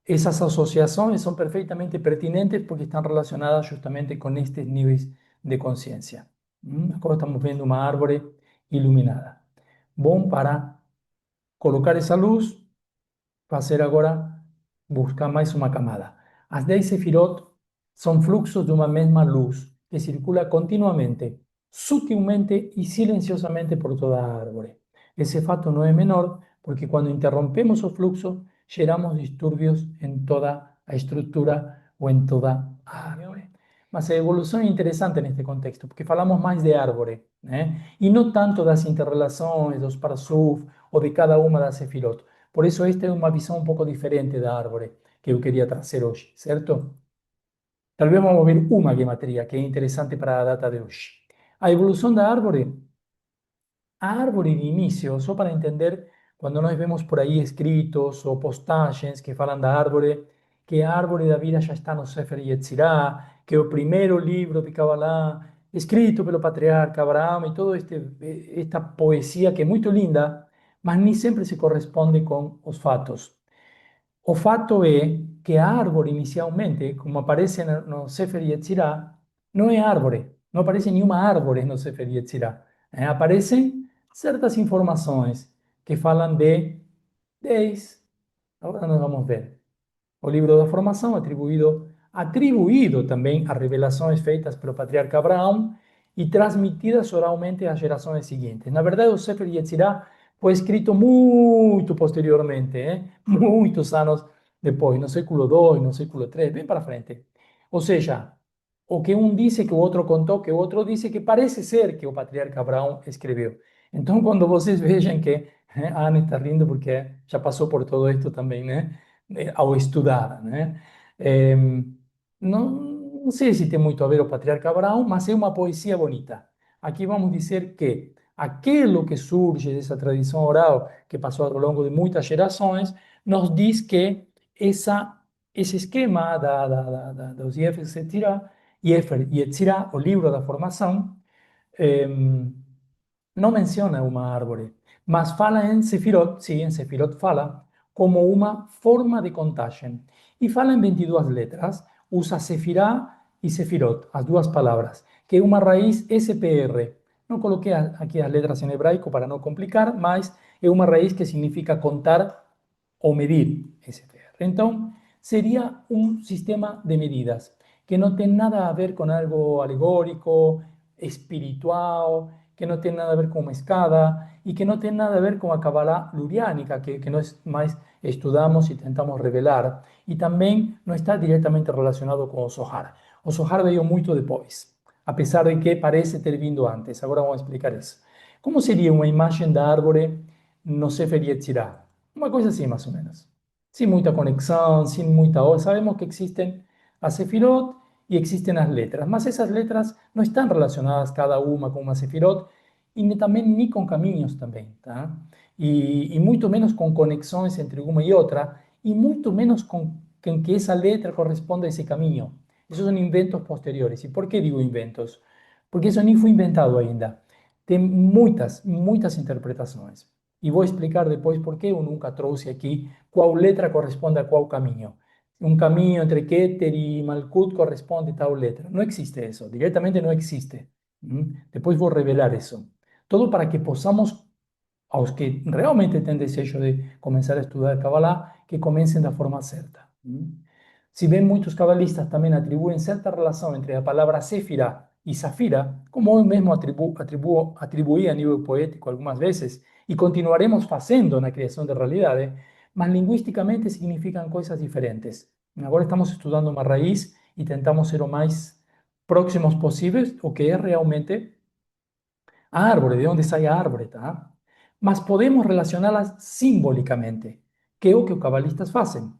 Esas asociaciones son perfectamente pertinentes porque están relacionadas justamente con estos niveles de conciencia. Acá estamos viendo una árvore iluminada. Bom para colocar essa luz, fazer agora, buscar mais uma camada. As 10 sefirot são fluxos de uma mesma luz que circula continuamente, sutilmente e silenciosamente por toda a árvore. Esse fato não é menor porque quando interrompemos o fluxo, geramos distúrbios em toda a estrutura ou em toda a árvore. Mas a evolução é interessante neste contexto, porque falamos mais de árvore, né? E não tanto das interrelações, dos parsuf, ou de cada uma das sefirot. Por isso, esta é uma visão um pouco diferente da árvore que eu queria trazer hoje, certo? Tal vez vamos ver uma gematria que é interessante para a data de hoje. A evolução da árvore. A árvore de início, só para entender, quando nós vemos por aí escritos ou postagens que falam da árvore, que a árvore da vida já está no Sefer Yetzirah, que é o primeiro livro de Kabbalah, escrito pelo patriarca Abraão, e toda esta poesia que é muito linda, mas nem sempre se corresponde com os fatos. O fato é que a árvore, inicialmente, como aparece no Sefer Yetzirah, não é árvore. Não aparece nenhuma árvore no Sefer Yetzirah. Aparecem certas informações que falam de 10. Agora nós vamos ver. O livro da formação, atribuído também a revelações feitas pelo patriarca Abraão e transmitidas oralmente às gerações seguintes. Na verdade, o Sefer Yetzirah foi escrito muito posteriormente, muitos anos depois, no século II, no século III, bem para frente. Ou seja, o que um disse que o outro contou, que o outro disse que parece ser que o patriarca Abraão escreveu. Então, quando vocês vejam que a Ana está rindo porque já passou por todo isto também, né? Ao estudar, né? Não sei se tem muito a ver o patriarca Abraão, mas é uma poesia bonita. Aqui vamos dizer que aquilo que surge dessa tradição oral, que passou ao longo de muitas gerações, nos diz que esse esquema dos Yefer Yetzirah, o livro da formação, não menciona uma árvore, mas fala em Sefirot, sim, em Sefirot fala como uma forma de contagem. E fala em 22 letras, usa Sefirah e Sefirot, as duas palavras, que é uma raiz SPR. Não coloquei aqui as letras em hebraico para não complicar, mas é uma raiz que significa contar ou medir, SPR. Então, seria um sistema de medidas que não tem nada a ver com algo alegórico, espiritual, que não tem nada a ver com uma escada e que não tem nada a ver com a Kabbalah luriánica, que nós mais estudamos e tentamos revelar, e também não está diretamente relacionado com o Zohar. O Zohar veio muito depois, apesar de que parece ter vindo antes. Agora vamos explicar isso. Como seria uma imagem da árvore no Sefer Yetzirah? Uma coisa assim, mais ou menos. Sem muita conexão, sem muita... Sabemos que existem as sefirot e existem as letras, mas essas letras não estão relacionadas cada uma com uma sefirot e também nem com caminhos também, tá? E muito menos com conexões entre uma e outra, e muito menos com que essa letra corresponda a esse caminho. Esses são inventos posteriores. E por que digo inventos? Porque isso nem foi inventado ainda. Tem muitas interpretações. E vou explicar depois por que eu nunca trouxe aqui qual letra corresponde a qual caminho. Um caminho entre Keter e Malkut corresponde a tal letra. Não existe isso, diretamente não existe. Depois vou revelar isso. Todo para que possamos, aos que realmente têm desejo de começar a estudar Kabbalah, que comecem da forma certa. Se bem muitos cabalistas também atribuem certa relação entre a palavra Séfira e Safira, como eu mesmo atribuí a nível poético algumas vezes, e continuaremos fazendo na criação de realidade, mas linguisticamente significam coisas diferentes. Agora estamos estudando uma raiz e tentamos ser o mais próximos possíveis, o que é realmente a árvore, de onde sai a árvore, tá? mas podemos relacioná-las simbólicamente, que é o que os cabalistas fazem.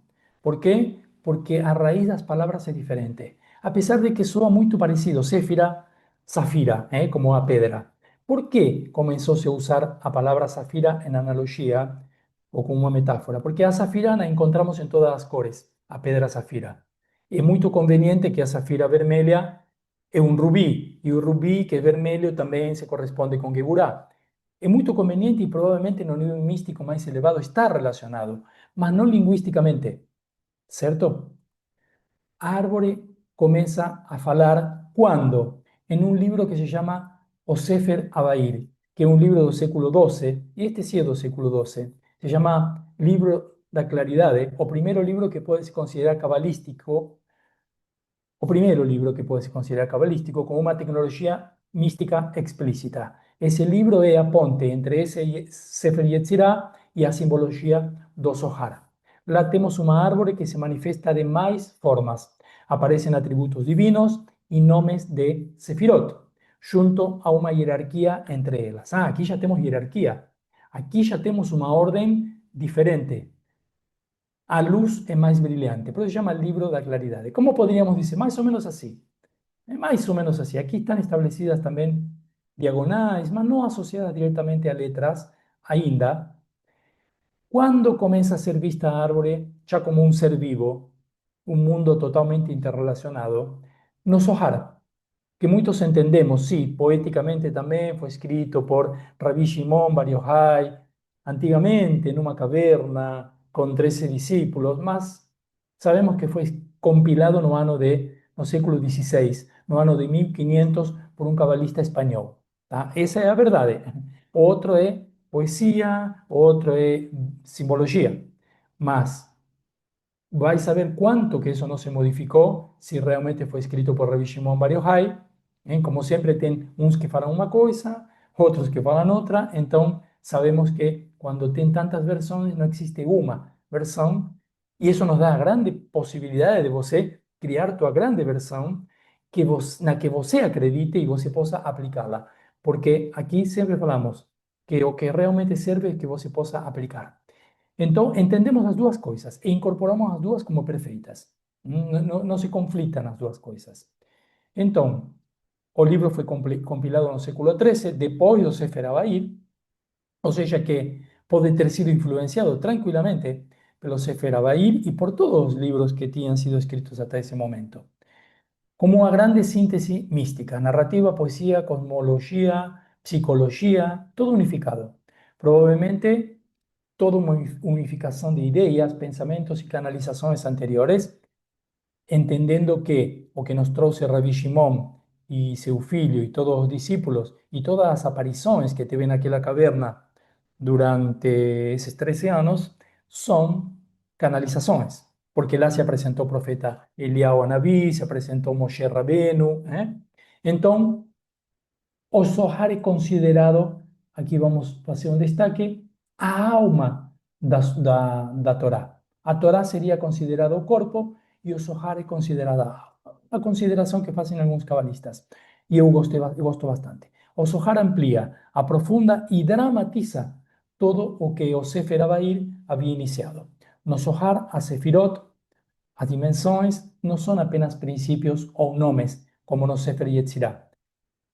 Por quê? Porque a raiz das palavras é diferente. Apesar de que soa muito parecido, Séfira, Safira, como a pedra. Por que começou-se a usar a palavra Safira em analogia ou como uma metáfora? Porque a Safira a encontramos em todas as cores, a pedra Safira. É muito conveniente que a Safira vermelha é um rubi, e o rubi, que é vermelho, também se corresponde com Geburá. É muito conveniente e provavelmente no nível místico mais elevado está relacionado, mas não linguisticamente, certo? A árvore começa a falar quando? Em um livro que se chama O Sefer Abair, que é um livro do século XII, e este sí é do século XII, se chama Livro da Claridade, o primeiro livro que pode se considerar cabalístico, o primeiro livro que pode se considerar cabalístico como uma tecnologia mística explícita. Esse livro é a ponte entre esse Sefer Yetzirah e a simbologia do Zohar. Lá temos uma árvore que se manifesta de mais formas. Aparecem atributos divinos e nomes de Sefirot, junto a uma hierarquia entre elas. Aqui já temos hierarquia. Aqui já temos uma ordem diferente. A luz é mais brilhante. Por isso se chama Livro da Claridade. Como poderíamos dizer? Mais ou menos assim. Mais ou menos assim. Aqui estão estabelecidas também diagonais, mas não associadas diretamente a letras ainda. Quando começa a ser vista a árvore já como um ser vivo, um mundo totalmente interrelacionado, no Zohar, que muitos entendemos, sí, poéticamente también fue escrito por Rabbi Shimon Bar Yochai, antiguamente en una caverna con 13 discípulos, mas sabemos que fue compilado no ano no século XVI, no ano de 1500 por un cabalista español. Tá? Esa é a verdade. Outro é poesia, outro é simbologia. Mas vai saber cuánto que eso no se modificó si realmente fue escrito por Rabbi Shimon Bar Yochai. Como sempre, tem uns que falam uma coisa, outros que falam outra, então sabemos que quando tem tantas versões, não existe uma versão, e isso nos dá a grande possibilidade de você criar tua grande versão na que você acredite e você possa aplicá-la. Porque aqui sempre falamos que o que realmente serve é que você possa aplicar. Então, entendemos as duas coisas e incorporamos as duas como perfeitas. Não se conflitam as duas coisas. Então, o livro foi compilado no século XIII, depois do Sefer Abair, ou seja, que pode ter sido influenciado tranquilamente pelo Sefer Abair e por todos os livros que tinham sido escritos até esse momento. Como uma grande síntese mística, narrativa, poesia, cosmologia, psicologia, todo unificado. Provavelmente toda uma unificação de ideias, pensamentos e canalizações anteriores, entendendo que o que nos trouxe Rabbi Shimon e seu filho e todos os discípulos e todas as aparições que teve naquela caverna durante esses 13 anos são canalizações, porque lá se apresentou o profeta Eliyahu Nabi, se apresentou Moshe Rabbeinu, Então, o Zohar é considerado, aqui vamos fazer um destaque, a alma da Torá. A Torá seria considerada o corpo e o Zohar é considerada a alma. A consideração que fazem alguns cabalistas. E eu gosto bastante. O Zohar amplia, aprofunda e dramatiza todo o que o Sefer Abair havia iniciado. No Zohar, a Sefirot, as dimensões, não são apenas princípios ou nomes, como no Sefer Yetzirah.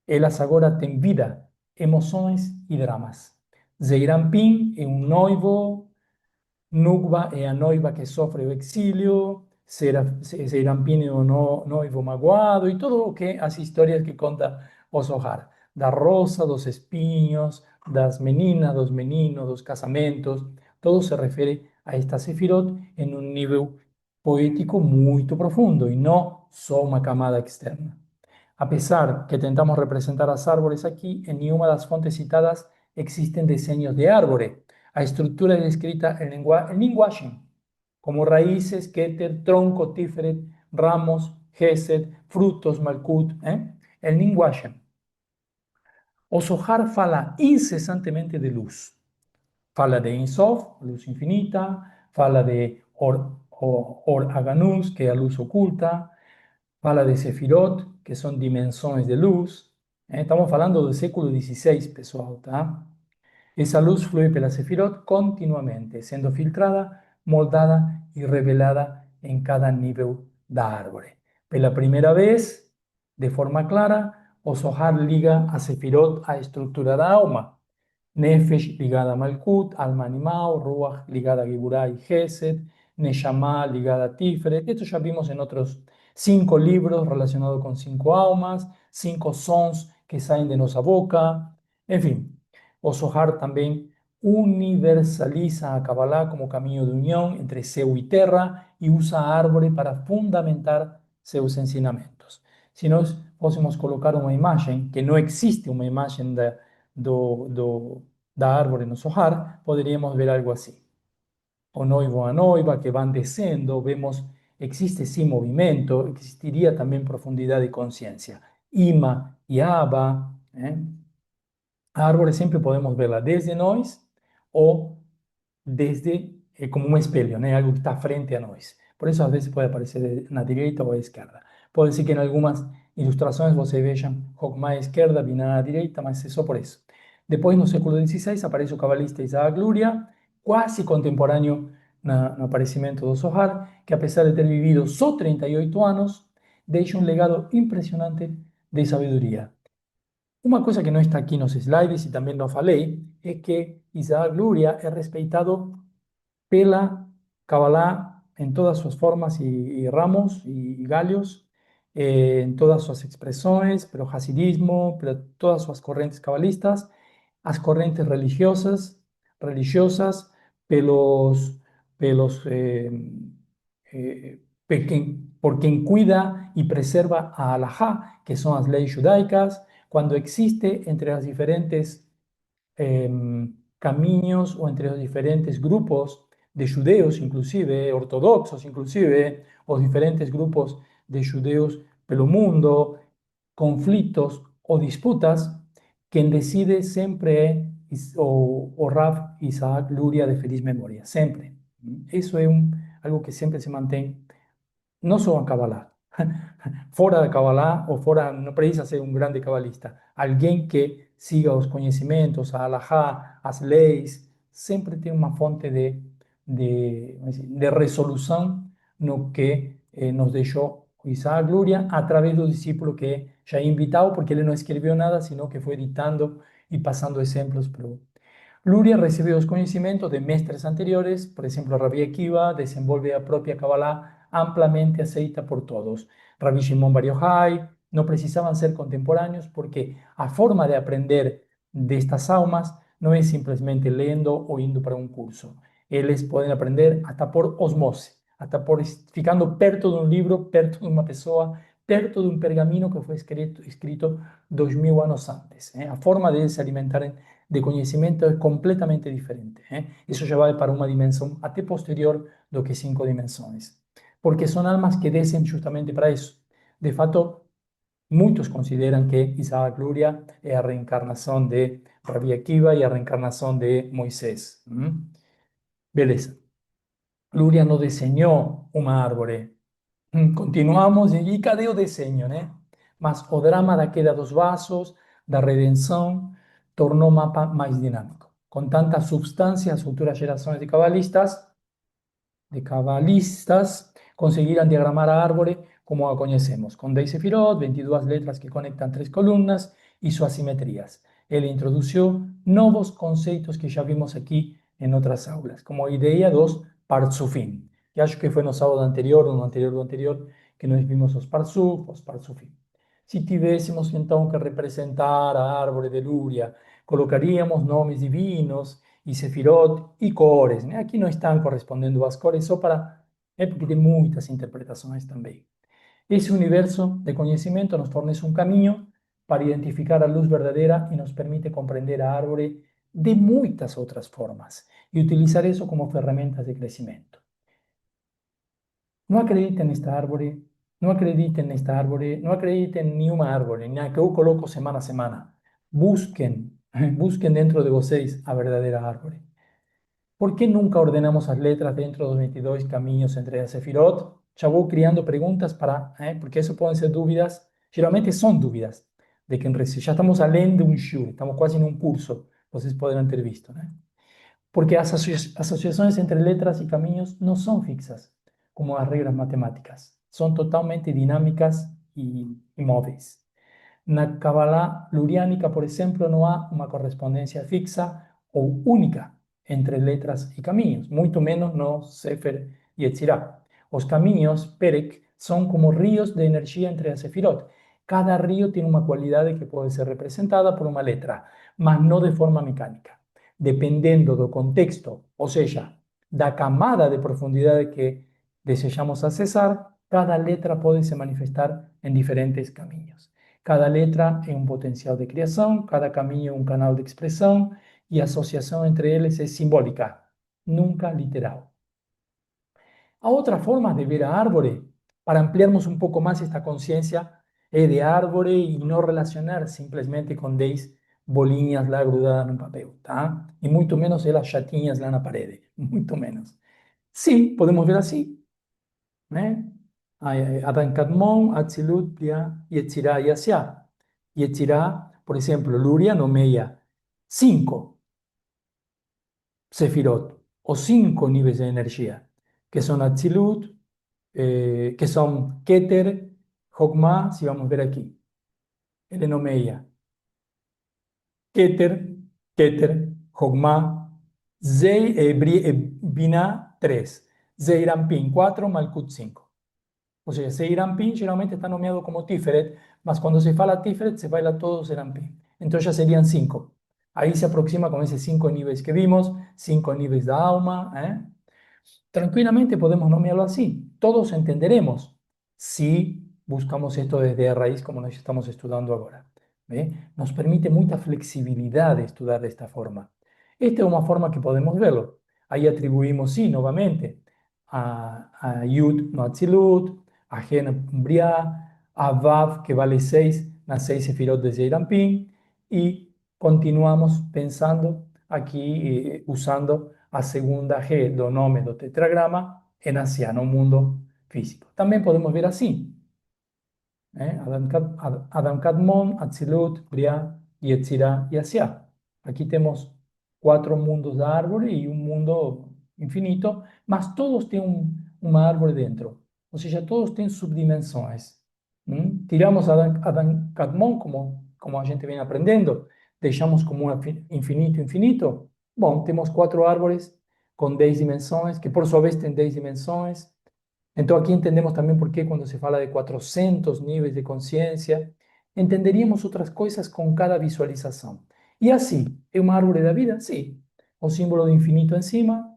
Elas agora têm vida, emoções e dramas. Zeirampin é um noivo, Nukba é a noiva que sofre o exílio, Zeirampin é o noivo magoado e tudo o que as histórias que conta o Zohar. Da rosa, dos espinhos, das meninas, dos meninos, dos casamentos, todo se refere a esta Sefirot em um nível poético muito profundo e não só uma camada externa. A pesar que tentamos representar as árvores aquí, en ninguna de las fuentes citadas existen diseños de árboles. La estructura es descrita en lenguaje, como raíces, keter, tronco, tiferet, ramos, gesed, frutos, malkut, el lenguaje. O Zohar fala incesantemente de luz. Fala de Ein Sof, luz infinita, fala de Or Aganus, que es la luz oculta, fala de Sefirot, que son dimensiones de luz. Estamos hablando del século XVI, pessoal, tá? Esa luz fluye por la Sefirot continuamente, siendo filtrada, moldada y revelada en cada nivel da árvore. Por la primera vez, de forma clara, o Zohar liga a Sefirot a estructura da alma. Nefesh ligada a Malkut, alma animal, Ruach ligada a Geburah y Gesed, Neshama ligada a Tiferet. Esto ya vimos en otros 5 libros relacionados con 5 almas, 5 sons que salen de nuestra boca, en fin. O Zohar también universaliza a Kabbalah como camino de unión entre Seu y Terra y usa árvore para fundamentar seus ensinamentos. Si nós fôssemos colocar uma imagem, que não existe uma imagem da árvore no Zohar, poderíamos ver algo assim. O noivo a noiva que van descendo, vemos, existe sí movimiento, existiría también profundidad de conciencia. Ima y Abba, a árvore siempre podemos verla desde nós o desde como un espelho, algo que está frente a nós. Por eso a veces puede aparecer na direita o a esquerda. Puede ser que en algunas ilustraciones você vejam Jokma a esquerda, Binah a direita, mas é só por eso. Después, no século XVI, aparece o cabalista Isaac Luria, quase contemporâneo no aparecimento do Zohar, que apesar de ter vivido só 38 anos, deixa um legado impressionante de sabedoria. Una cosa que no está aquí en los slides y también lo falei, es que Isaac Luria es respetado pela Kabbalah en todas sus formas y ramos y galios, en todas sus expresiones, pero hasidismo, pero todas sus corrientes cabalistas, las corrientes religiosas, pelos por quien cuida y preserva a Alajá, que son las leyes judaicas, cuando existe entre las diferentes caminos o entre los diferentes grupos de judeos, inclusive ortodoxos, inclusive, o diferentes grupos de judeos pelo mundo, conflictos o disputas, quien decide siempre es o Rav Isaac Luria de feliz memoria, siempre. Eso es algo que siempre se mantiene, no solo en Kabbalah, fora da Kabbalah ou fora, não precisa ser um grande cabalista, alguém que siga os conhecimentos, a halajá, as leis, sempre tem uma fonte de resolução no que nos deixou Isaac Luria, através do discípulo que já invitado, porque ele não escreveu nada, sino que foi ditando e passando exemplos para o Luria recibió los conocimientos de mestres anteriores, por ejemplo, Rabbi Akiva desenvolve la propia Kabbalah ampliamente aceita por todos. Rabbi Shimon Bar Yochai no precisaban ser contemporáneos porque la forma de aprender de estas almas no es simplemente leyendo o indo para un curso. Ellos pueden aprender hasta por osmose, hasta por ficando perto de un libro, perto de una persona, perto de un pergamino que fue escrito 2000 años antes. La forma de se alimentar de conhecimento é completamente diferente. Isso já vai para uma dimensão até posterior do que 5 dimensões. Porque são almas que descem justamente para isso. De fato, muitos consideram que Isaac Luria é a reencarnação de Rabbi Akiva e a reencarnação de Moisés. Beleza. Luria não desenhou uma árvore. Continuamos, e cadê o desenho, né? Mas o drama da queda dos vasos, da redenção, tornou o mapa mais dinâmico. Com tanta substância, as futuras gerações de cabalistas conseguiram diagramar a árvore como a conhecemos, com 10 sefirot, 22 letras que conectam 3 columnas e suas simetrias. Ele introduziu novos conceitos que já vimos aqui em outras aulas, como a ideia dos partsufim, que acho que foi no sábado anterior, ou no anterior do anterior, que nós vimos os partsufim. Se tivéssemos então que representar a árvore de Luria, colocaríamos nomes divinos e sefirot e cores. Aqui não estão correspondendo as cores, só para... porque tem muitas interpretações também. Esse universo de conhecimento nos fornece um caminho para identificar a luz verdadeira e nos permite compreender a árvore de muitas outras formas e utilizar isso como ferramentas de crescimento. Não acreditem nesta árvore, não acreditem nesta árvore, não acreditem em nenhuma árvore, na que eu coloco semana a semana. Busquem dentro de vocês a verdadeira árvore. ¿Por qué nunca ordenamos as letras dentro dos 22 caminhos entre as sefirot? Já vou criando perguntas para, porque eso pueden ser dúvidas, geralmente son dúvidas, de quem recebe. Já estamos além de um shiur, estamos quase em um curso vocês poderão ter visto, né? Porque as asociações entre letras e caminhos não são fixas, como as regras matemáticas. São totalmente dinâmicas e imóveis. Na Kabbalah luriánica, por exemplo, não há uma correspondência fixa ou única entre letras e caminhos, muito menos no Sefer Yetzirah. Os caminhos, Perek, são como rios de energia entre as Sefirot. Cada rio tem uma qualidade que pode ser representada por uma letra, mas não de forma mecânica. Dependendo do contexto, ou seja, da camada de profundidade que desejamos acessar, cada letra pode se manifestar em diferentes caminhos. Cada letra é um potencial de criação, cada caminho é um canal de expressão e a associação entre eles é simbólica, nunca literal. A outra forma de ver a árvore, para ampliarmos um pouco mais esta consciência, é de árvore e não relacionar simplesmente com 10 bolinhas lá grudadas no papel, tá? E muito menos elas chatinhas lá na parede, muito menos. Sim, podemos ver assim, né? Adam Kadmon, Atzilut, Bria, Yetzirah e Asiá. Yetzirah, por exemplo, Luria nomeia 5 Sefirot, o 5 níveis de energia, que são Atzilut, que são Keter, Hokmah, se vamos ver aqui. Ele nomeia Keter, Keter, Hokmah, Binah 3, Zeirampin 4, Malkut 5. O sea, Zeirampin geralmente está nomeado como Tiferet, mas cuando se fala Tiferet se baila todo Zeirampin. Entonces ya serían 5. Ahí se aproxima con esos 5 niveles que vimos, 5 niveles de alma. Tranquilamente podemos nomearlo así. Todos entenderemos si buscamos esto desde a raíz como nos estamos estudiando ahora. Nos permite mucha flexibilidad de estudiar de esta forma. Esta es una forma que podemos verlo. Ahí atribuimos, sí, nuevamente, a Yud, no Atzilut, a Gen, Briah, a Vav, que vale 6, las 6 sefirot de Zeirampin, y continuamos pensando aquí, usando a segunda G do nome do tetragrama en anciano mundo físico. También podemos ver así. Adam Kadmon, Atzilut, Briah, Yetzirah y Asiá. Aquí tenemos 4 mundos de árbol y un mundo infinito, mas todos tienen una árbol dentro. O sea, todos tienen subdimensões. Tiramos Adam Kadmon, como a gente viene aprendiendo, deixamos como infinito, infinito. Bom, temos 4 árvores con 10 dimensões, que por sua vez têm 10 dimensões. Então, aqui entendemos também por que quando se fala de 400 níveis de consciência, entenderíamos outras coisas com cada visualização. E assim, é uma árvore da vida? Sim. O símbolo do infinito em cima,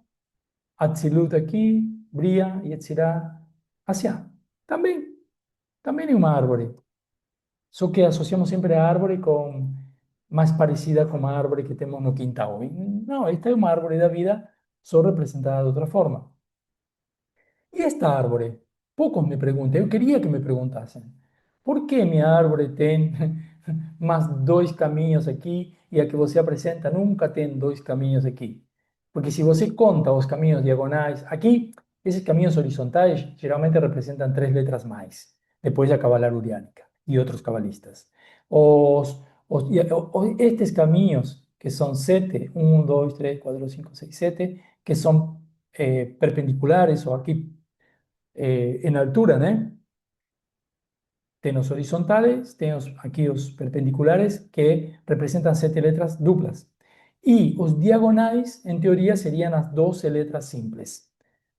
Atzilut aqui, Bria, Yetzirah, Asiá. Também é uma árvore. Só que associamos sempre a árvore com mais parecida com a árvore que temos no quintal. E não, esta é uma árvore da vida, só representada de outra forma. E esta árvore? Poucos me perguntam, eu queria que me perguntassem. Por que minha árvore tem mais 2 caminhos aqui e a que você apresenta nunca tem 2 caminhos aqui? Porque se você conta os caminhos diagonais, aqui, esses caminhos horizontais geralmente representam 3 letras mais, depois da Kabbalah Luriánica e outros cabalistas. Estes caminhos, que são 7, 1, 2, 3, 4, 5, 6, 7, que são perpendiculares, ou aqui en altura, ¿no? Tenemos horizontales, tenemos aquí los perpendiculares que representan 7 letras duplas. Y los diagonales, en teoría, serían las 12 letras simples.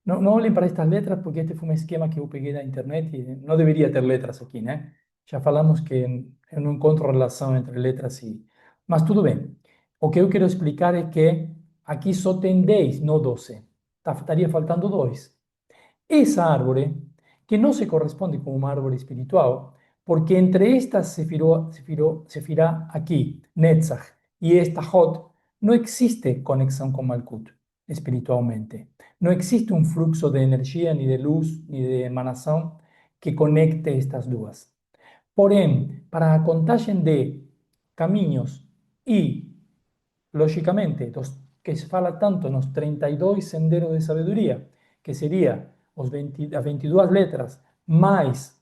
No olhem para estas letras porque este fue un esquema que yo pegué de internet y no debería tener letras aquí, ¿no? Ya falamos que eu não encontro relação entre letras e... Mas tudo bem. O que eu quero explicar é que aqui só tem 10, não 12. Estaria faltando 2. Esa árvore, que no se corresponde con un árbol espiritual, porque entre esta sefirá aquí, Netzach, y esta Hot, no existe conexión con Malkut espiritualmente. No existe un flujo de energía, ni de luz, ni de emanación que conecte estas dos. Porém, para a contagem de caminhos e, lógicamente, dos que se fala tanto nos 32 senderos de sabedoria, que seria as 22 letras mais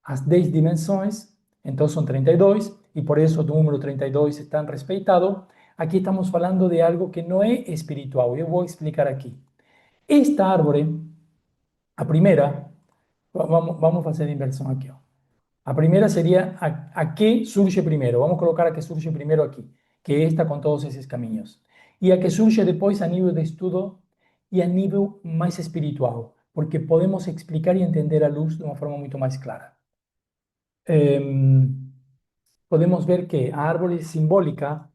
as 10 dimensões, então são 32, e por isso o número 32 é tão respeitado. aquí estamos hablando de algo que no es espiritual. Yo voy a explicar aquí. Esta árvore, a primera, vamos a hacer inversión aquí. Ó. A primera sería a qué surge primero. Vamos a colocar a qué surge primero aquí, que está con todos esos caminos. Y a qué surge después a nivel de estudio y a nivel más espiritual, porque podemos explicar y entender a luz de una forma mucho más clara. Podemos ver que a árvore simbólica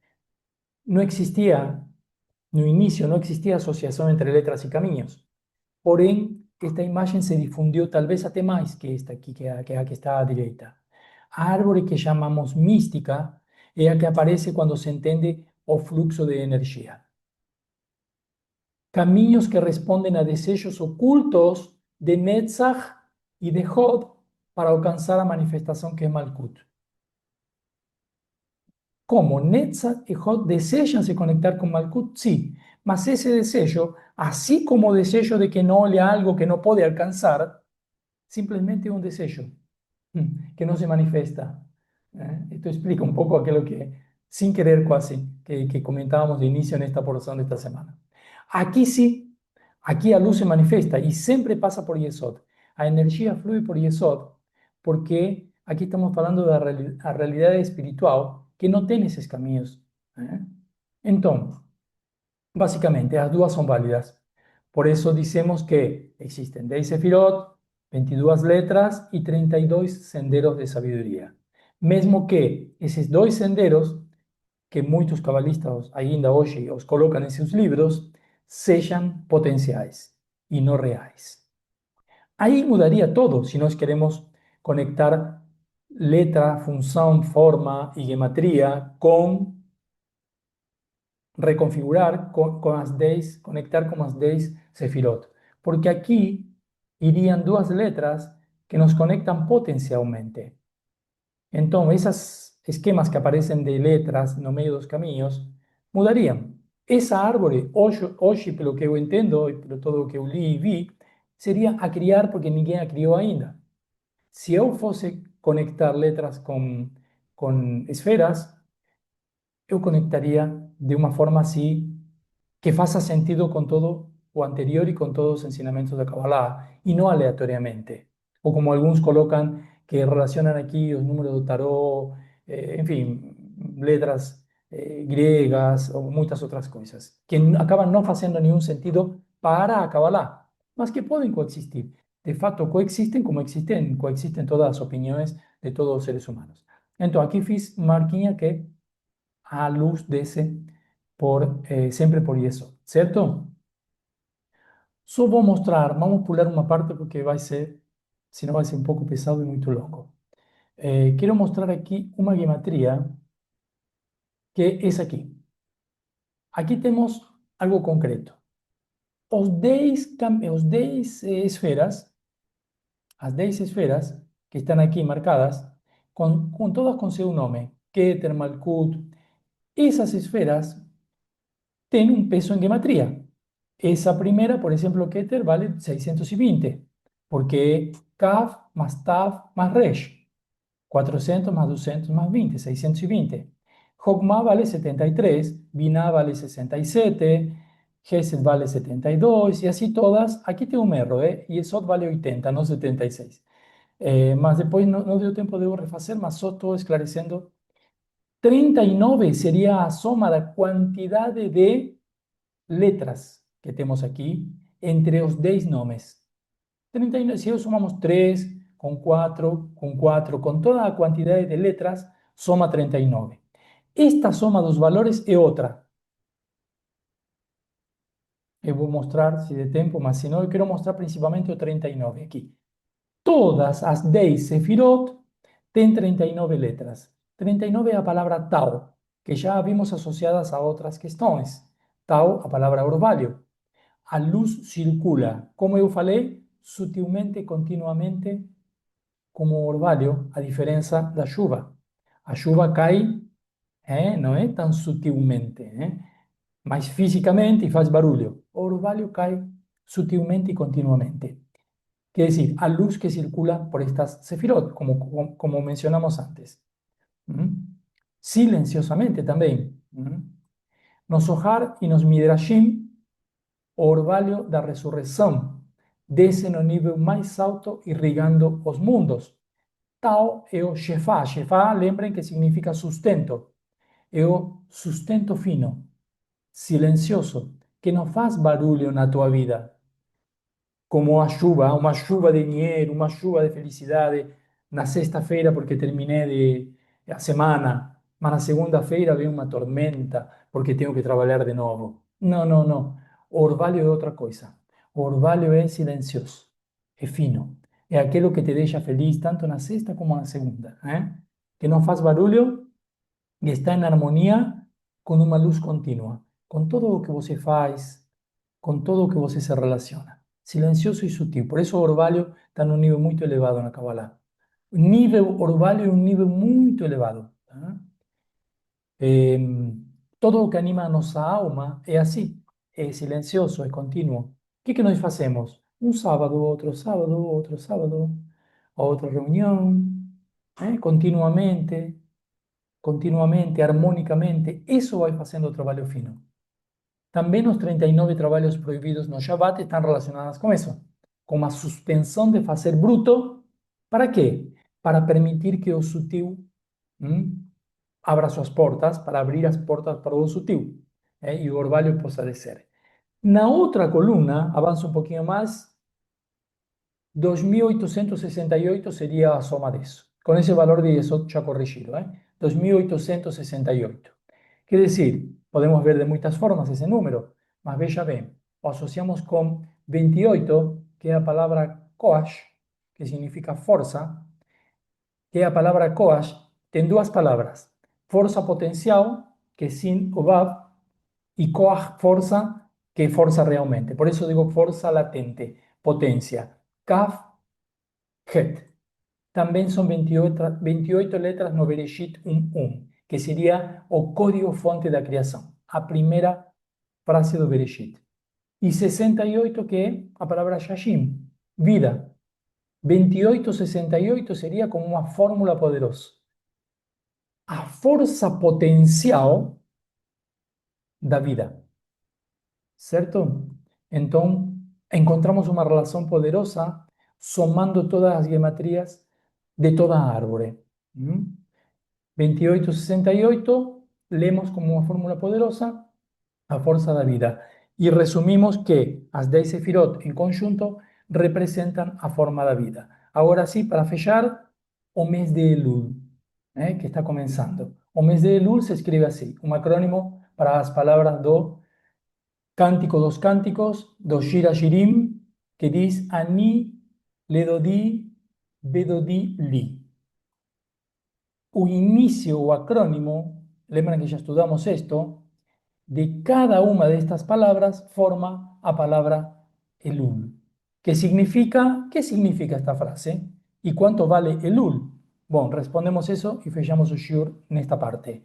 no existía, no inicio, no existía asociación entre letras y caminos. Porém, esta imagen se difundió tal vez até mais que esta aqui, que a que está à direita. A árvore que chamamos mística é a que aparece quando se entende o fluxo de energia. Caminhos que respondem a desejos ocultos de Netzach e de Hod para alcançar a manifestação que é Malkut. Como Netzach y Hod desean se conectar con Malkut, sí, mas ese deseo, así como deseo de que no ole algo que no puede alcanzar, simplemente un deseo que no se manifiesta. Esto explica un poco aquello que, sin querer casi, que comentábamos de inicio en esta porción de esta semana. Aquí sí, aquí a luz se manifiesta y siempre pasa por Yesod. A energía fluye por Yesod porque aquí estamos hablando de la realidad espiritual que no tiene esos caminos. Entonces, básicamente, las dudas son válidas. Por eso decimos que existen 10 sefirot, 22 letras y 32 senderos de sabiduría. Mesmo que esos dos senderos, que muchos cabalistas ainda hoy os colocan en sus libros, sean potenciales y no reales. Ahí mudaría todo si nos queremos conectar letra, función, forma y gematría con reconfigurar con las 10, conectar con las 10 sefirot. Porque aquí irían dos letras que nos conectan potencialmente. Entonces, esos esquemas que aparecen de letras no medio dos caminos mudarían. Esa árvore, hoy, pelo que yo entiendo, pelo todo lo que yo li y vi, sería a criar porque ninguém a criou ainda. Si yo fuese conectar letras con esferas, yo conectaría de una forma así que faça sentido con todo o anterior y con todos los ensinamentos de Kabbalah, y no aleatoriamente. O como algunos colocan que relacionan aquí los números de tarot, en fin, letras griegas o muchas otras cosas, que acaban no haciendo ningún sentido para a Kabbalah, mas que pueden coexistir. De facto, coexisten todas las opiniones de todos los seres humanos. Entonces, aquí fiz marquinha que a luz desse siempre por eso, ¿cierto? Solo voy a mostrar, vamos a pular una parte porque va a ser, si no va a ser un poco pesado y muy loco. Quiero mostrar aquí una gematría que es aquí. Aquí tenemos algo concreto. Os 10 esferas, las 10 esferas que están aquí marcadas, todas con su nombre, Keter, Malkut, esas esferas tienen un peso en gematría. Esa primera, por ejemplo, Keter, vale 620, porque Kaf más Tav más Resh, 400 más 200 más 20, 620. Jokma vale 73, Binah vale 67, Gesed vale 72, y así todas. Aquí tengo un error, y Esot vale 80, no 76. Más después no dio tiempo de refacer, mas só estou esclarecendo. 39 sería a soma da quantidade de letras que tenemos aquí entre los 10 nomes. 39, si sumamos 3 con 4, con toda la cantidad de letras, soma 39. Esta soma dos valores es otra. Voy a mostrar si de tiempo, mas si no, yo quiero mostrar principalmente el 39 aquí. Todas las 10 sefirot tienen 39 letras. 39 es la palabra Tao, que ya vimos asociadas a otras cuestiones. Tao, a palabra orvalho. A luz circula, como eu falei, sutilmente, continuamente, como orvalho, a diferença da chuva. A chuva cai, não é tão sutilmente, mas fisicamente e faz barulho. O orvalho cai sutilmente e continuamente. Quer dizer, a luz que circula por estas sefirot, como mencionamos antes. Silenciosamente também. No Zohar e nos Midrashim, o orvalho da ressurreição desce no nível mais alto, irrigando os mundos. Tal é o Shefá. Shefá, lembrem que significa sustento. É o sustento fino, silencioso, que não faz barulho na tua vida, como a chuva, uma chuva de dinheiro, uma chuva de felicidade na sexta-feira porque terminei a semana, mas na segunda-feira vem uma tormenta porque tenho que trabalhar de novo. Não, não, não. O orvalho é outra coisa. O orvalho é silencioso, é fino, é aquilo que te deixa feliz tanto na sexta como na segunda, né? Que não faz barulho e está em harmonia com uma luz contínua, com todo o que você faz, com todo o que você se relaciona. Silencioso e sutil. Por isso o orvalho está num nível muito elevado na Kabbalah. O nível orvalho é um nível muito elevado. Tá? Todo o que anima a nossa alma é assim, é silencioso, é contínuo. O que nós fazemos? Um sábado, outro sábado, outra reunião, continuamente, continuamente, harmonicamente. Isso vai fazendo o trabalho fino. Também os 39 trabalhos proibidos no Shabbat estão relacionados com isso, com a suspensão de fazer bruto. Para quê? Para permitir que o sutil abra suas portas, para abrir as portas para o sutil, e o orvalho possa descer. Na outra coluna, avança um pouquinho mais, 2.868 seria a soma disso, com esse valor de Yesod já corrigido, 2.868. Quer dizer, podemos ver de muitas formas esse número, mas veja bem, o associamos com 28, que é a palavra Koash, que significa força, que é a palavra Koash, tem duas palavras, força potencial, que é Sin o Vav, e Koach, força, que é força realmente. Por isso digo força latente, potência. Kaf, Het. Também são 28 letras no Bereshit 1.1, que seria o código-fonte da criação, a primeira frase do Bereshit. E 68, que é a palavra Shashim, vida. 2868 seria como uma fórmula poderosa. A força potencial da vida, certo? Então, encontramos uma relação poderosa somando todas as gematrias de toda a árvore. 2868, lemos como uma fórmula poderosa a força da vida. E resumimos que as 10 sefirot em conjunto representam a forma da vida. Agora sim, para fechar, o mês de Elul, que está começando. O mês de Elul se escreve assim, um acrônimo para as palavras do Cântico dos Cânticos, do Shira Shirim, que diz Ani Ledodi Bedodi Li. O início, o acrônimo, lembram que já estudamos isto, de cada una de estas palabras forma a palabra Elul. ¿Qué significa esta frase? ¿Y cuánto vale Elul? Bueno, respondemos eso y fechamos o shiur nesta parte.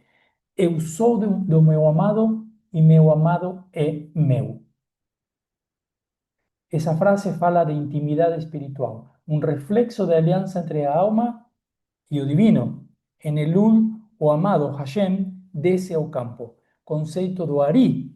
Eu sou do meu amado e meu amado é meu. Esa frase fala de intimidade espiritual, un reflexo de alianza entre a alma e o divino. En Elul, o amado Hashem desce ao campo. Conceito do Ari,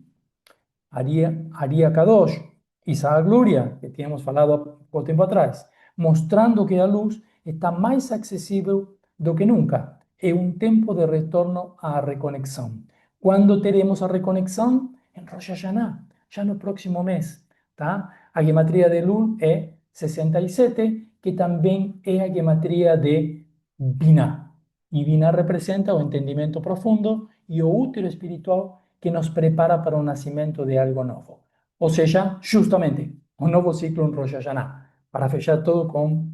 Aria Kadosh, Isaac Luria, que tínhamos falado há pouco tempo atrás, mostrando que a luz está mais acessível do que nunca. É um tempo de retorno à reconexão. Quando teremos a reconexão? Em Rosh Hashanah, já no próximo mês. Tá? A gematria de Lul é 67, que também é a gematria de Binah. E Binah representa o entendimento profundo e o útero espiritual que nos prepara para o nascimento de algo novo. Ou seja, justamente, um novo ciclo em Rosh Hashanah, para fechar tudo com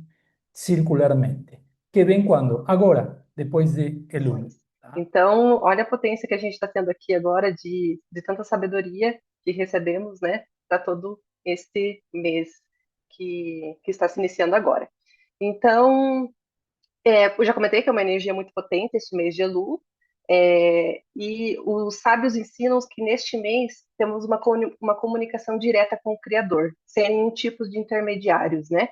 circularmente. Que vem quando? Agora, depois de Elul. Tá? Então, olha a potência que a gente está tendo aqui agora de tanta sabedoria que recebemos, né, para todo este mês que está se iniciando agora. Então, eu já comentei que é uma energia muito potente este mês de Elu, e os sábios ensinam que neste mês temos uma comunicação direta com o Criador, sem nenhum tipo de intermediários, né?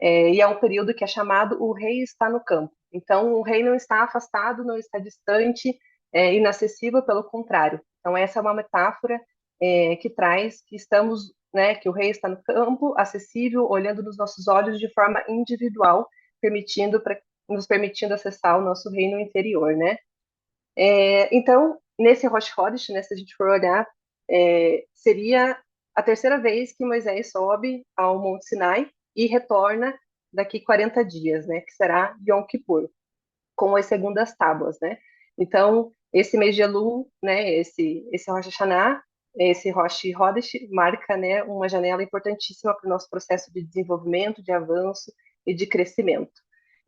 E é um período que é chamado o rei está no campo. Então, o rei não está afastado, não está distante, inacessível, pelo contrário. Então, essa é uma metáfora que traz que estamos, né, que o rei está no campo, acessível, olhando nos nossos olhos de forma individual, nos permitindo acessar o nosso reino interior, né? Então, nesse Rosh Chodesh, né, se a gente for olhar, seria a terceira vez que Moisés sobe ao Monte Sinai e retorna daqui 40 dias, né, que será Yom Kippur, com as segundas tábuas, né? Então, esse mês de Elul, né, esse Rosh Hashanah, esse Rosh Chodesh marca, né, uma janela importantíssima para o nosso processo de desenvolvimento, de avanço e de crescimento.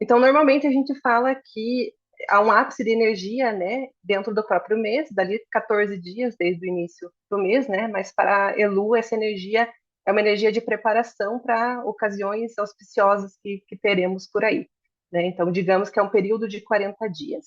Então, normalmente a gente fala que há um ápice de energia, né, dentro do próprio mês, dali 14 dias desde o início do mês, né? Mas para Elul essa energia é uma energia de preparação para ocasiões auspiciosas que teremos por aí, né? Então, digamos que é um período de 40 dias.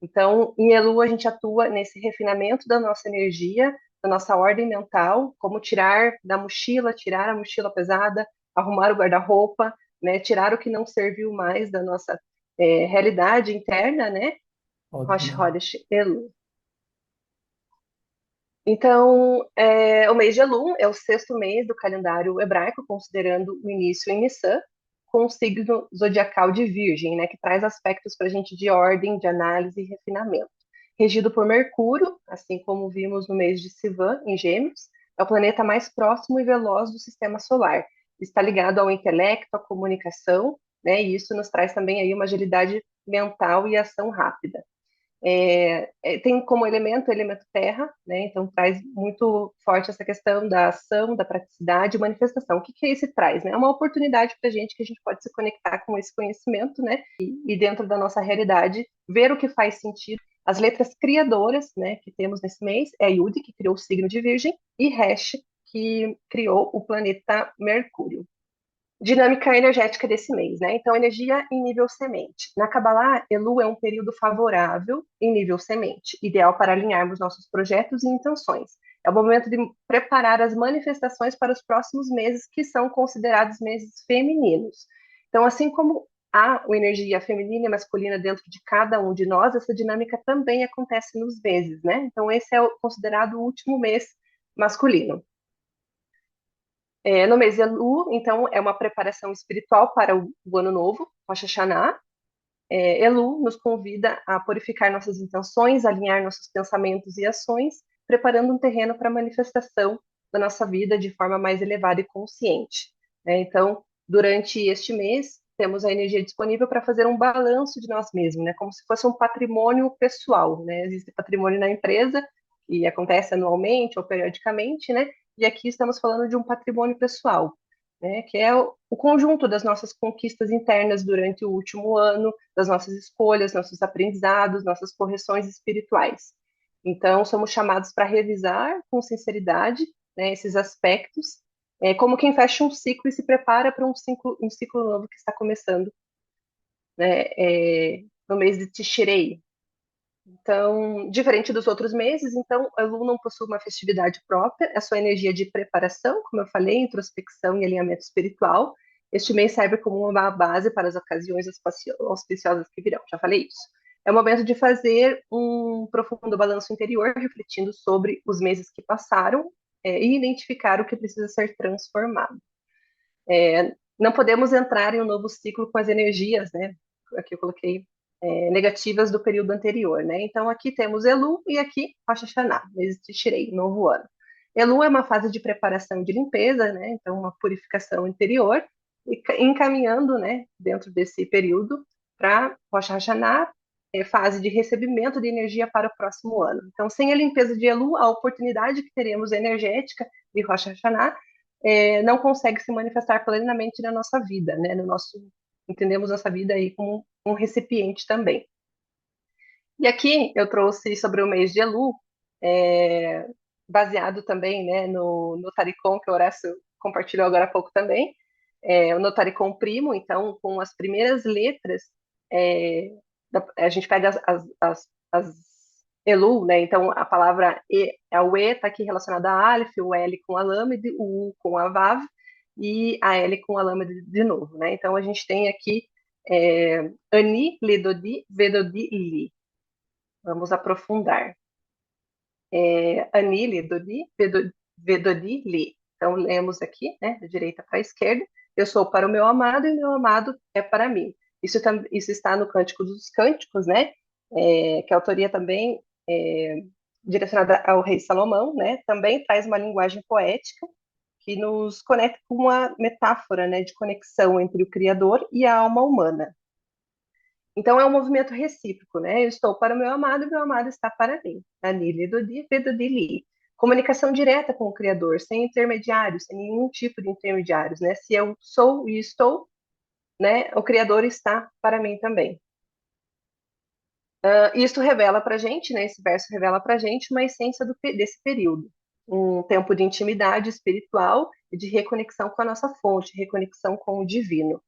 Então, em Elu, a gente atua nesse refinamento da nossa energia, da nossa ordem mental, como tirar da mochila, tirar a mochila pesada, arrumar o guarda-roupa, né? Tirar o que não serviu mais da nossa realidade interna, né? Rosh Ótimo. Chodesh Elu. Então, o mês de Elul é o sexto mês do calendário hebraico, considerando o início em Nissan, com o signo zodiacal de Virgem, né, que traz aspectos para a gente de ordem, de análise e refinamento. Regido por Mercúrio, assim como vimos no mês de Sivan, em Gêmeos, é o planeta mais próximo e veloz do sistema solar. Está ligado ao intelecto, à comunicação, né, e isso nos traz também aí uma agilidade mental e ação rápida. Tem como elemento o elemento terra, né? Então traz muito forte essa questão da ação, da praticidade e manifestação. O que que esse traz, né? É uma oportunidade para a gente que a gente pode se conectar com esse conhecimento, né? E dentro da nossa realidade, ver o que faz sentido. As letras criadoras, né, que temos nesse mês, é Yud, que criou o signo de Virgem, e Resh, que criou o planeta Mercúrio. Dinâmica energética desse mês, né? Então, energia em nível semente. Na Kabbalah, Elu é um período favorável em nível semente, ideal para alinharmos nossos projetos e intenções. É o momento de preparar as manifestações para os próximos meses, que são considerados meses femininos. Então, assim como há uma energia feminina e masculina dentro de cada um de nós, essa dinâmica também acontece nos meses, né? Então, esse é considerado o último mês masculino. No mês de Elu, então, é uma preparação espiritual para o ano novo, Rosh Hashanah. Elu nos convida a purificar nossas intenções, alinhar nossos pensamentos e ações, preparando um terreno para a manifestação da nossa vida de forma mais elevada e consciente. Então, durante este mês, temos a energia disponível para fazer um balanço de nós mesmos, né? Como se fosse um patrimônio pessoal, né? Existe patrimônio na empresa, que acontece anualmente ou periodicamente, né? E aqui estamos falando de um patrimônio pessoal, né? Que é o conjunto das nossas conquistas internas durante o último ano, das nossas escolhas, nossos aprendizados, nossas correções espirituais. Então, somos chamados para revisar com sinceridade, né, esses aspectos, como quem fecha um ciclo e se prepara para um ciclo novo que está começando, né, no mês de Tishrei. Então, diferente dos outros meses, então, o Elu não possui uma festividade própria, é sua energia de preparação, como eu falei, introspecção e alinhamento espiritual. Este mês serve como uma base para as ocasiões auspiciosas que virão, já falei isso. É o momento de fazer um profundo balanço interior, refletindo sobre os meses que passaram e identificar o que precisa ser transformado. Não podemos entrar em um novo ciclo com as energias, né? Aqui eu coloquei negativas do período anterior, né? Então aqui temos Elu e aqui Rosh Hashanah, mês de Tirei, novo ano. Elu é uma fase de preparação e de limpeza, né? Então uma purificação interior e encaminhando, né, dentro desse período para Rosh Hashanah, fase de recebimento de energia para o próximo ano. Então, sem a limpeza de Elu, a oportunidade que teremos energética de Rosh Hashanah não consegue se manifestar plenamente na nossa vida, né? No nosso, entendemos nossa vida aí como um recipiente também. E aqui eu trouxe sobre o mês de Elu, é, baseado também, né, no Taricon, que o Horácio compartilhou agora há pouco também, o Notaricon Primo, então, com as primeiras letras, a gente pega as Elu, né? Então, a palavra E, o E está aqui relacionada a Aleph, o L com a Lâmide, o U com a Vav e a L com a Lâmide de novo, né? Então, a gente tem aqui Ani, Ledodi, Vedodi, Li. Vamos aprofundar. Ani Vedodi Li. Então, lemos aqui, né, da direita para a esquerda. Eu sou para o meu amado e o meu amado é para mim. Isso está no Cântico dos Cânticos, né? Que a autoria também direcionada ao rei Salomão, né? Também traz uma linguagem poética que nos conecta com uma metáfora, né, de conexão entre o Criador e a alma humana. Então é um movimento recíproco, né? Eu estou para o meu amado e o meu amado está para mim. Anili do di, vedo di li. Comunicação direta com o Criador, sem intermediários, sem nenhum tipo de intermediários, né? Se eu sou e estou, né? O Criador está para mim também. Isso revela para a gente, né? Esse verso revela para a gente uma essência desse período, um tempo de intimidade espiritual e de reconexão com a nossa fonte, reconexão com o divino.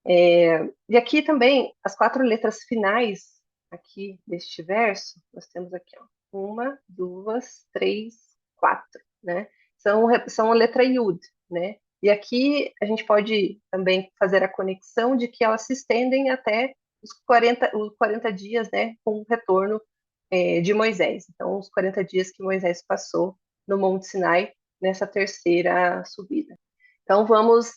E aqui também, as 4 letras finais aqui deste verso, nós temos aqui, ó, 1, 2, 3, 4, né? São a letra Yud, né? E aqui a gente pode também fazer a conexão de que elas se estendem até os 40 dias, né? Com o retorno de Moisés. Então, os 40 dias que Moisés passou no Monte Sinai, nessa terceira subida. Então, vamos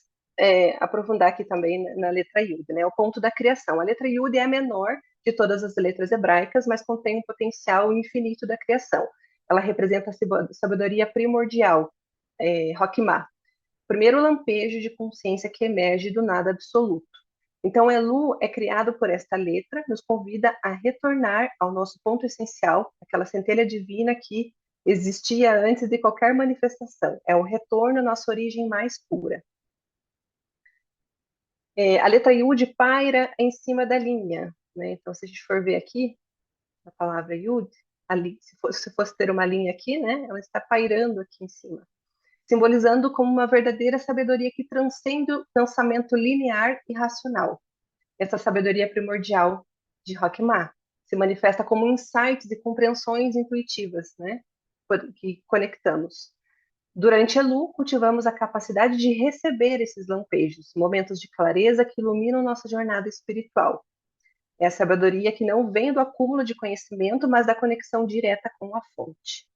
aprofundar aqui também na letra Yud, né? O ponto da criação. A letra Yud é a menor de todas as letras hebraicas, mas contém um potencial infinito da criação. Ela representa a sabedoria primordial, Hokmah, primeiro lampejo de consciência que emerge do nada absoluto. Então, Elu é criado por esta letra, nos convida a retornar ao nosso ponto essencial, aquela centelha divina que existia antes de qualquer manifestação. É o retorno à nossa origem mais pura. A letra Yud paira em cima da linha, né? Então, se a gente for ver aqui, a palavra Yud, ali, se fosse ter uma linha aqui, né? Ela está pairando aqui em cima, simbolizando como uma verdadeira sabedoria que transcende o pensamento linear e racional. Essa sabedoria primordial de Hokmah se manifesta como insights e compreensões intuitivas, né? Que conectamos. Durante Elu, cultivamos a capacidade de receber esses lampejos, momentos de clareza que iluminam nossa jornada espiritual. É a sabedoria que não vem do acúmulo de conhecimento, mas da conexão direta com a fonte.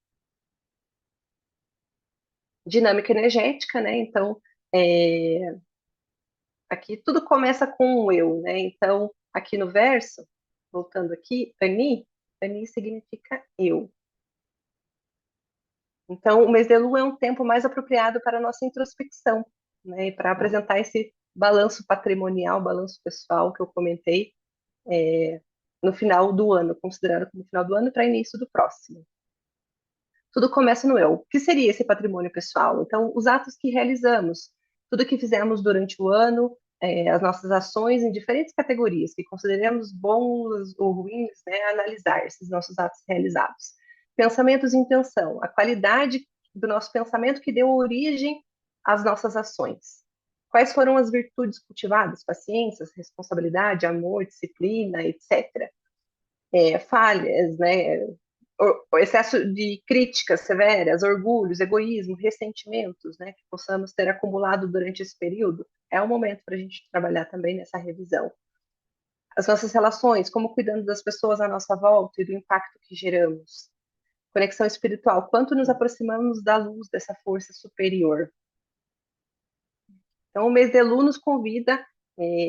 Dinâmica energética, né? Então, aqui tudo começa com o eu, né? Então, aqui no verso, voltando aqui, Ani significa eu. Então, o mês de Lu é um tempo mais apropriado para a nossa introspecção, né? E para apresentar esse balanço patrimonial, balanço pessoal que eu comentei no final do ano, considerado como final do ano para início do próximo. Tudo começa no eu. O que seria esse patrimônio pessoal? Então, os atos que realizamos, tudo que fizemos durante o ano, as nossas ações em diferentes categorias, que consideramos bons ou ruins, né, analisar esses nossos atos realizados. Pensamentos e intenção, a qualidade do nosso pensamento que deu origem às nossas ações. Quais foram as virtudes cultivadas? Paciência, responsabilidade, amor, disciplina, etc. Falhas, né? O excesso de críticas severas, orgulhos, egoísmo, ressentimentos, né, que possamos ter acumulado durante esse período, é o momento para a gente trabalhar também nessa revisão. As nossas relações, como cuidando das pessoas à nossa volta e do impacto que geramos. Conexão espiritual, quanto nos aproximamos da luz dessa força superior. Então, o mês de Lu nos convida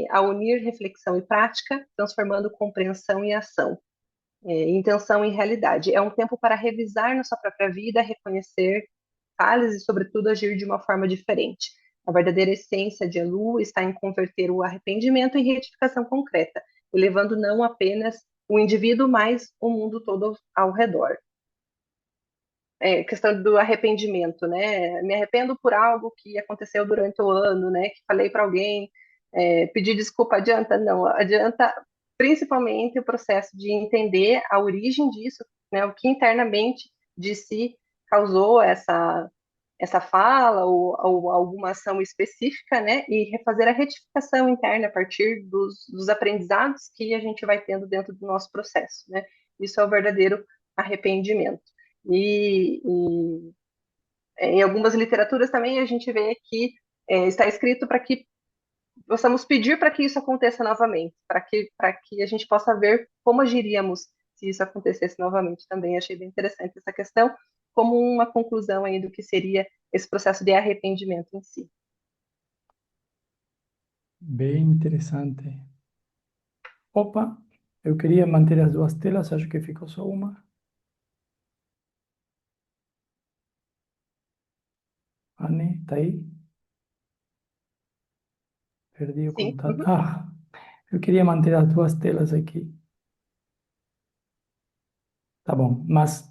a unir reflexão e prática, transformando compreensão e ação. Intenção e realidade. É um tempo para revisar nossa própria vida, reconhecer falhas e, sobretudo, agir de uma forma diferente. A verdadeira essência de Elu está em converter o arrependimento em retificação concreta, elevando não apenas o indivíduo, mas o mundo todo ao redor. Questão do arrependimento, né? Me arrependo por algo que aconteceu durante o ano, né? Que falei para alguém, pedir desculpa adianta? Não, adianta principalmente o processo de entender a origem disso, né? O que internamente de si causou essa fala ou alguma ação específica, né? E refazer a retificação interna a partir dos aprendizados que a gente vai tendo dentro do nosso processo, né? Isso é o verdadeiro arrependimento. Em algumas literaturas também a gente vê que está escrito para que possamos pedir para que isso aconteça novamente, para que a gente possa ver como agiríamos se se isso acontecesse novamente também. Achei bem interessante essa questão, como uma conclusão aí do que seria esse processo de arrependimento em si. Bem interessante. Opa, eu queria manter as duas telas, acho que ficou só uma. Anne, tá aí? Perdi o Sim, contato. uhum. Ah, eu queria manter as duas telas aqui. Tá bom, mas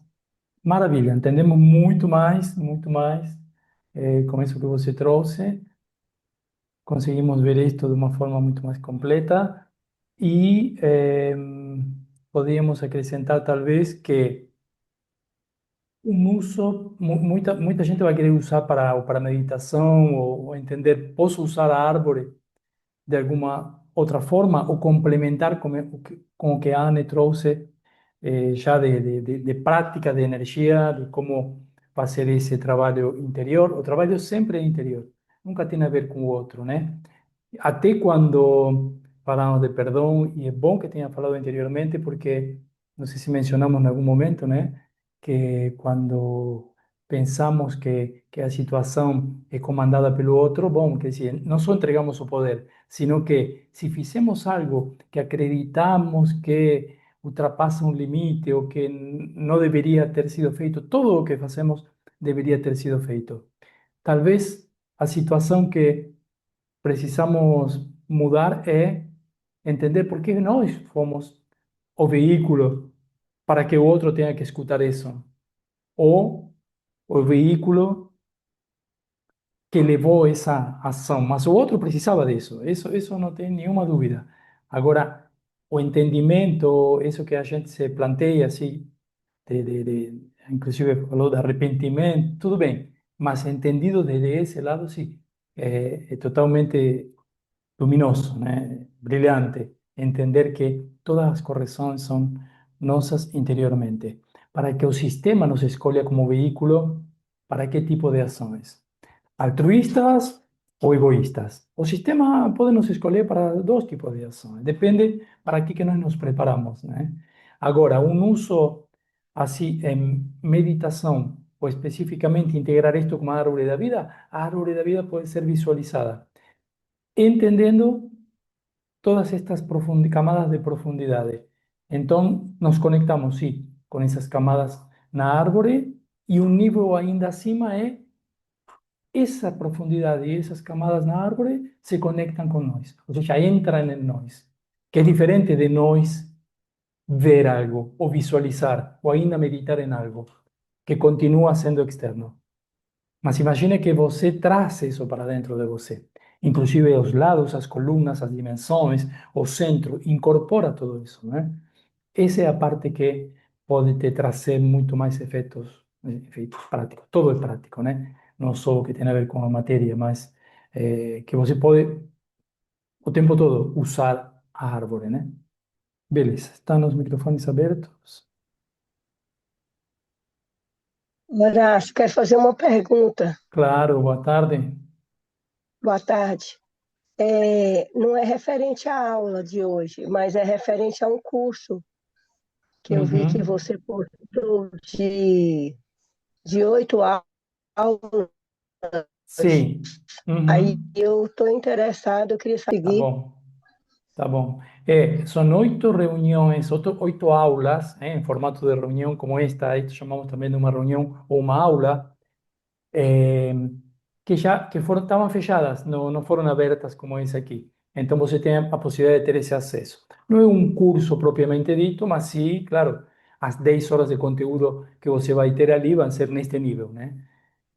maravilha, entendemos muito mais com isso que você trouxe. Conseguimos ver esto de una forma mucho más completa y podríamos acrescentar tal vez que un uso, mucha gente va a querer usar para meditación o entender, ¿puedo usar a árvore de alguma outra forma ou complementar com o que a Anne trouxe já de prática, de energia, de como fazer esse trabalho interior. O trabalho sempre é interior, nunca tem a ver com o outro, né? Até quando falamos de perdão, e é bom que tenha falado anteriormente, porque não sei se mencionamos em algum momento, né? Que quando pensamos que a situação é comandada pelo outro, bom, quer dizer, não só entregamos o poder, sino que si fizemos algo que acreditamos que ultrapassa um limite ou que não deveria ter sido feito, todo o que fazemos deveria ter sido feito. Talvez a situação que precisamos mudar é entender por que nós fomos o veículo para que o outro tenha que escutar isso. Ou o veículo que levou essa ação, mas o outro precisava disso, isso não tem nenhuma dúvida. Agora, o entendimento, isso que a gente se planteia, assim, inclusive falou de arrependimento, tudo bem, mas entendido desde esse lado, sim, é totalmente luminoso, né? Brilhante, entender que todas as correções são nossas interiormente, para que o sistema nos escolha como veículo para que tipo de ações. Altruístas ou egoístas. O sistema pode nos escolher para dois tipos de ações, depende para que nós nos preparamos, né? Agora, um uso assim em meditação, ou especificamente integrar isto como a árvore da vida, a árvore da vida pode ser visualizada, entendendo todas estas camadas de profundidade. Então, nos conectamos, sim, com essas camadas na árvore, e um nível ainda acima é esa profundidad y esas camadas na árvore se conectan con nós, ou seja, entran en nós, que é diferente de nós ver algo, ou visualizar, ou ainda meditar em algo, que continua sendo externo. Mas imagine que você traz isso para dentro de você, inclusive os lados, as colunas, as dimensões, o centro, incorpora tudo isso, né? Essa é a parte que pode te trazer muito mais efeitos práticos. Todo é prático, né? Não só o que tem a ver com a matéria, mas que você pode o tempo todo usar a árvore, né? Beleza, estão os microfones abertos? Horácio, quero fazer uma pergunta. Claro, boa tarde. Boa tarde. Não é referente à aula de hoje, mas é referente a um curso que eu vi que Uhum. você postou de 8 aulas. Sim. Aí Uhum. eu estou interessada, eu queria Tá seguir. bom. Tá bom. São 8 reuniões, 8 aulas, em formato de reunião como esta. Esto chamamos também de uma reunião ou uma aula. eh, que já que foram, estavam fechadas, não foram abertas como esse aqui. Então você tem a possibilidade de ter esse acesso. Não é um curso propriamente dito, mas sim, claro, as 10 horas de conteúdo que você vai ter ali vão ser neste nível, né?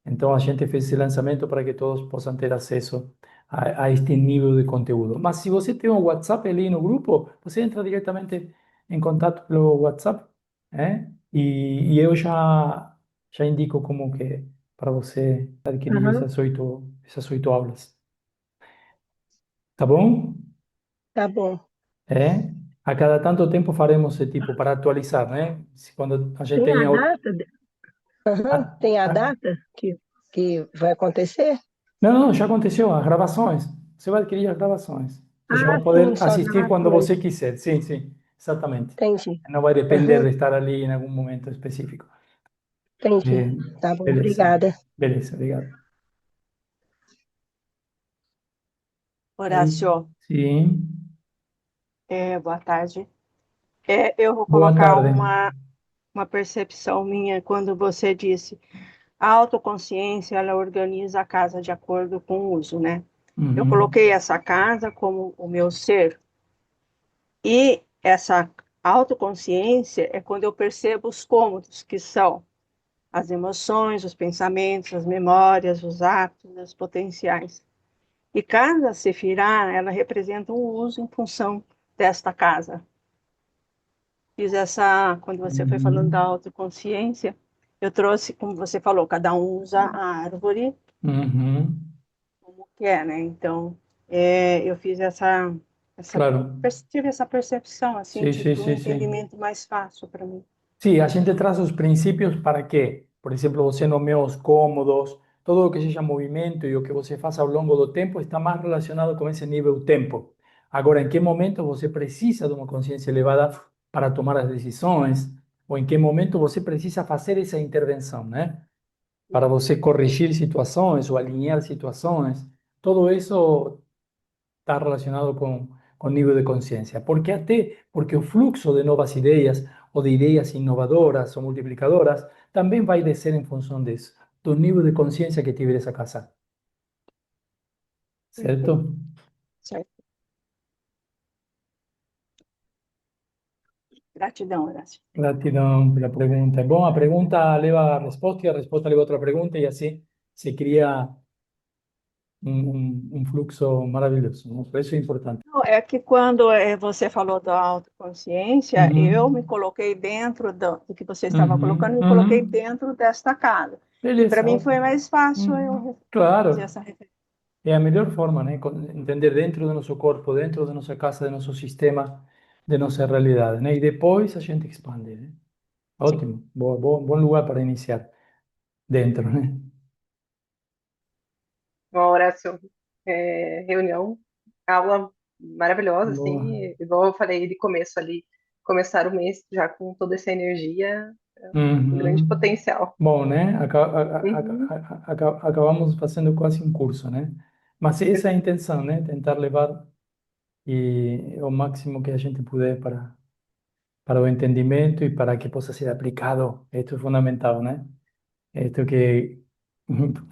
Então a gente fez esse lançamento para que todos possam ter acesso a este nível de conteúdo. Mas se você tem um WhatsApp ali no grupo, você entra diretamente em contato pelo WhatsApp, né? E eu já indico como que para você adquirir Aham, essas oito aulas. Tá bom? tá bom. É. A cada tanto tempo faremos esse tipo para atualizar, né? Quando a gente Tem a tem... data? Aham, a- tem a a- data que vai acontecer? Não, não, já aconteceu, as gravações. Você vai adquirir as gravações. Você já Ah, vai sim, poder só assistir quando gravações. você quiser. Sim, sim. exatamente. Entendi. Não vai depender Uhum, de estar ali em algum momento específico. entendi. É, Tá bom, beleza, obrigada. beleza, obrigado. Aí, Horácio, sim, boa tarde. Eu vou boa colocar tarde. uma percepção minha quando você disse a autoconsciência, ela organiza a casa de acordo com o uso, né? Eu Uhum. coloquei essa casa como o meu ser, e essa autoconsciência é quando eu percebo os cômodos, que são as emoções, os pensamentos, as memórias, os atos, os potenciais. E cada sefirá, ela representa um uso em função desta casa. Fiz essa, quando você foi falando da Uhum. autoconsciência, eu trouxe, como você falou, cada um usa a árvore Uhum. como quer, né? Então, eu fiz essa, Claro. tive essa percepção, assim, Sí, sí, tive um sí, sí. entendimento mais fácil para mim. Sí, a gente traz os princípios para quê? Por exemplo, você nomeou os cômodos, todo o que seja movimento e o que você faz ao longo do tempo está mais relacionado com esse nível tempo. Agora, em que momento você precisa de uma consciência elevada para tomar as decisões? Ou em que momento você precisa fazer essa intervenção, né? Para você corrigir situações ou alinhar situações. Todo isso está relacionado com nível de consciência. Porque até porque o fluxo de novas ideias ou de ideias inovadoras ou multiplicadoras também vai descer em função disso, do nível de consciência que tiver essa casa, Perfeito, certo? certo. Gratidão, Horácio. Gratidão pela pergunta. Bom, a pergunta leva a resposta e a resposta leva a outra pergunta e assim se cria um fluxo maravilhoso, né? Por isso é importante. Não, é que quando você falou da autoconsciência, eu me Uhum, coloquei dentro do que você estava colocando, uhum, me coloquei uhum. dentro desta casa. E para Beleza, mim foi ótimo. mais fácil Uhum. eu fazer Claro. essa referência. É a melhor forma, né? Entender dentro do nosso corpo, dentro da nossa casa, do nosso sistema, de nossa realidade, né? E depois a gente expande, né? Sim, Ótimo, bom lugar para iniciar dentro, né? Uma Horácio, reunião, aula maravilhosa, Boa. assim, igual eu falei de começo ali, começar o mês já com toda essa energia, um grande Uhum. potencial. Bom, né? Uhum. Acabamos fazendo quase um curso, né? Mas essa é a intenção, né? Tentar levar o máximo que a gente puder para o entendimento e para que possa ser aplicado. Esto é fundamental, né? Esto que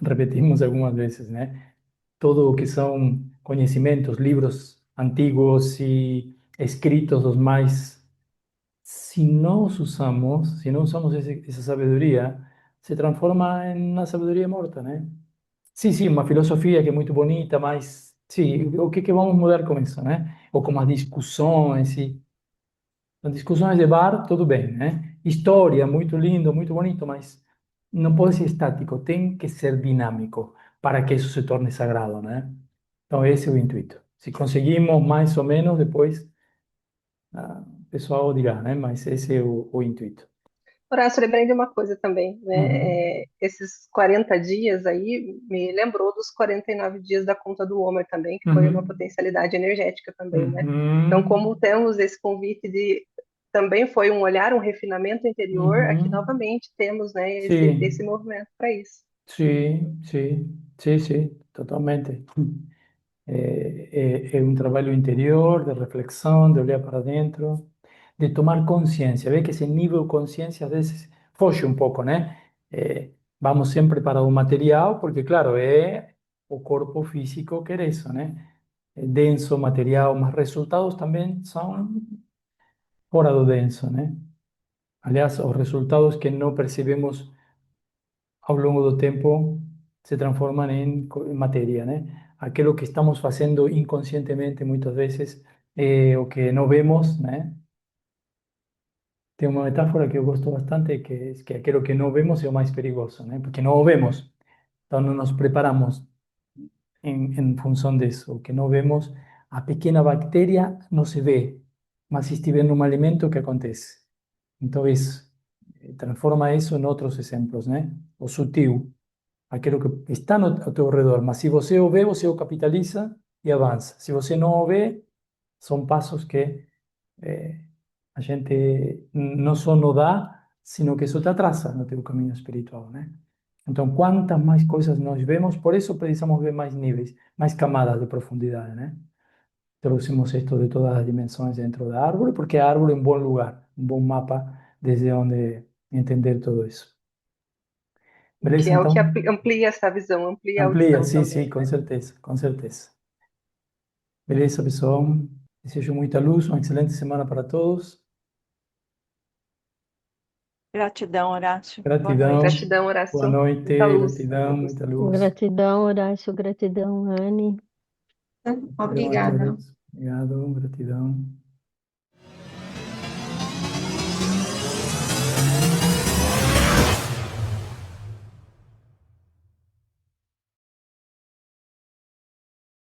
repetimos algumas vezes, né? Todo o que são conhecimentos, livros antigos e escritos os mais, se não usamos essa sabedoria, se transforma em uma sabedoria morta, né? Sim, sim, uma filosofia que é muito bonita, mas sim, o que vamos mudar com isso, né? Ou com as discussões e as discussões de bar, tudo bem, né? História, muito lindo, muito bonito, mas não pode ser estático, tem que ser dinâmico para que isso se torne sagrado, né? Então, esse é o intuito. Se conseguimos mais ou menos, depois o pessoal dirá, né? Mas esse é o intuito. Horácio, lembrei de uma coisa também, né? Uhum, Esses 40 dias aí me lembrou dos 49 dias da conta do Homer também, que foi uma uhum, potencialidade energética também, né? Então, como uhum, temos esse convite de também foi um olhar, um refinamento interior, aqui uhum. novamente temos, né, esse Sí, movimento para isso. sí, sí, sí, sí, totalmente. É um trabalho interior, de reflexão, de olhar para dentro, de tomar consciência. Vê que esse nível de consciência às vezes foge um pouco, né? Vamos sempre para o material, porque, claro, é o corpo físico que é isso, né? É denso, material, mas resultados também são fora do denso, né? Aliás, os resultados que não percebemos ao longo do tempo se transforman em matéria, né? Aquilo que estamos fazendo inconscientemente muitas vezes, o que não vemos, né? Tem uma metáfora que eu gosto bastante, que é que aquilo que não vemos é o mais perigoso, né? Porque não o vemos, então não nos preparamos em função disso. O que não vemos, a pequena bactéria não se vê, mas se estiver num alimento, o que acontece? Então isso, transforma isso em outros exemplos, né? O sutil, aquilo que está ao teu redor. Mas se você o vê, você o capitaliza e avança. Se você não o vê, são passos que A gente não só não dá, sino que isso te atrasa no teu caminho espiritual, né? Então, quantas mais coisas nós vemos, por isso precisamos ver mais níveis, mais camadas de profundidade, né? Trouxemos isto de todas as dimensões dentro da árvore, porque a árvore é um bom lugar, um bom mapa desde onde entender tudo isso. Que Beleza, é o que então? amplia essa visão, amplia a Amplia, audição sim, também, sim, com né? certeza, com certeza. Beleza, pessoal? Desejo muita luz, uma excelente semana para todos. Gratidão, Horácio. Boa Gratidão, noite. Gratidão, boa Horácio. Muita noite, luz a gratidão, todos. muita luz. Gratidão, Horácio, gratidão, Anne. Gratidão a Obrigada. todos. Obrigado, gratidão.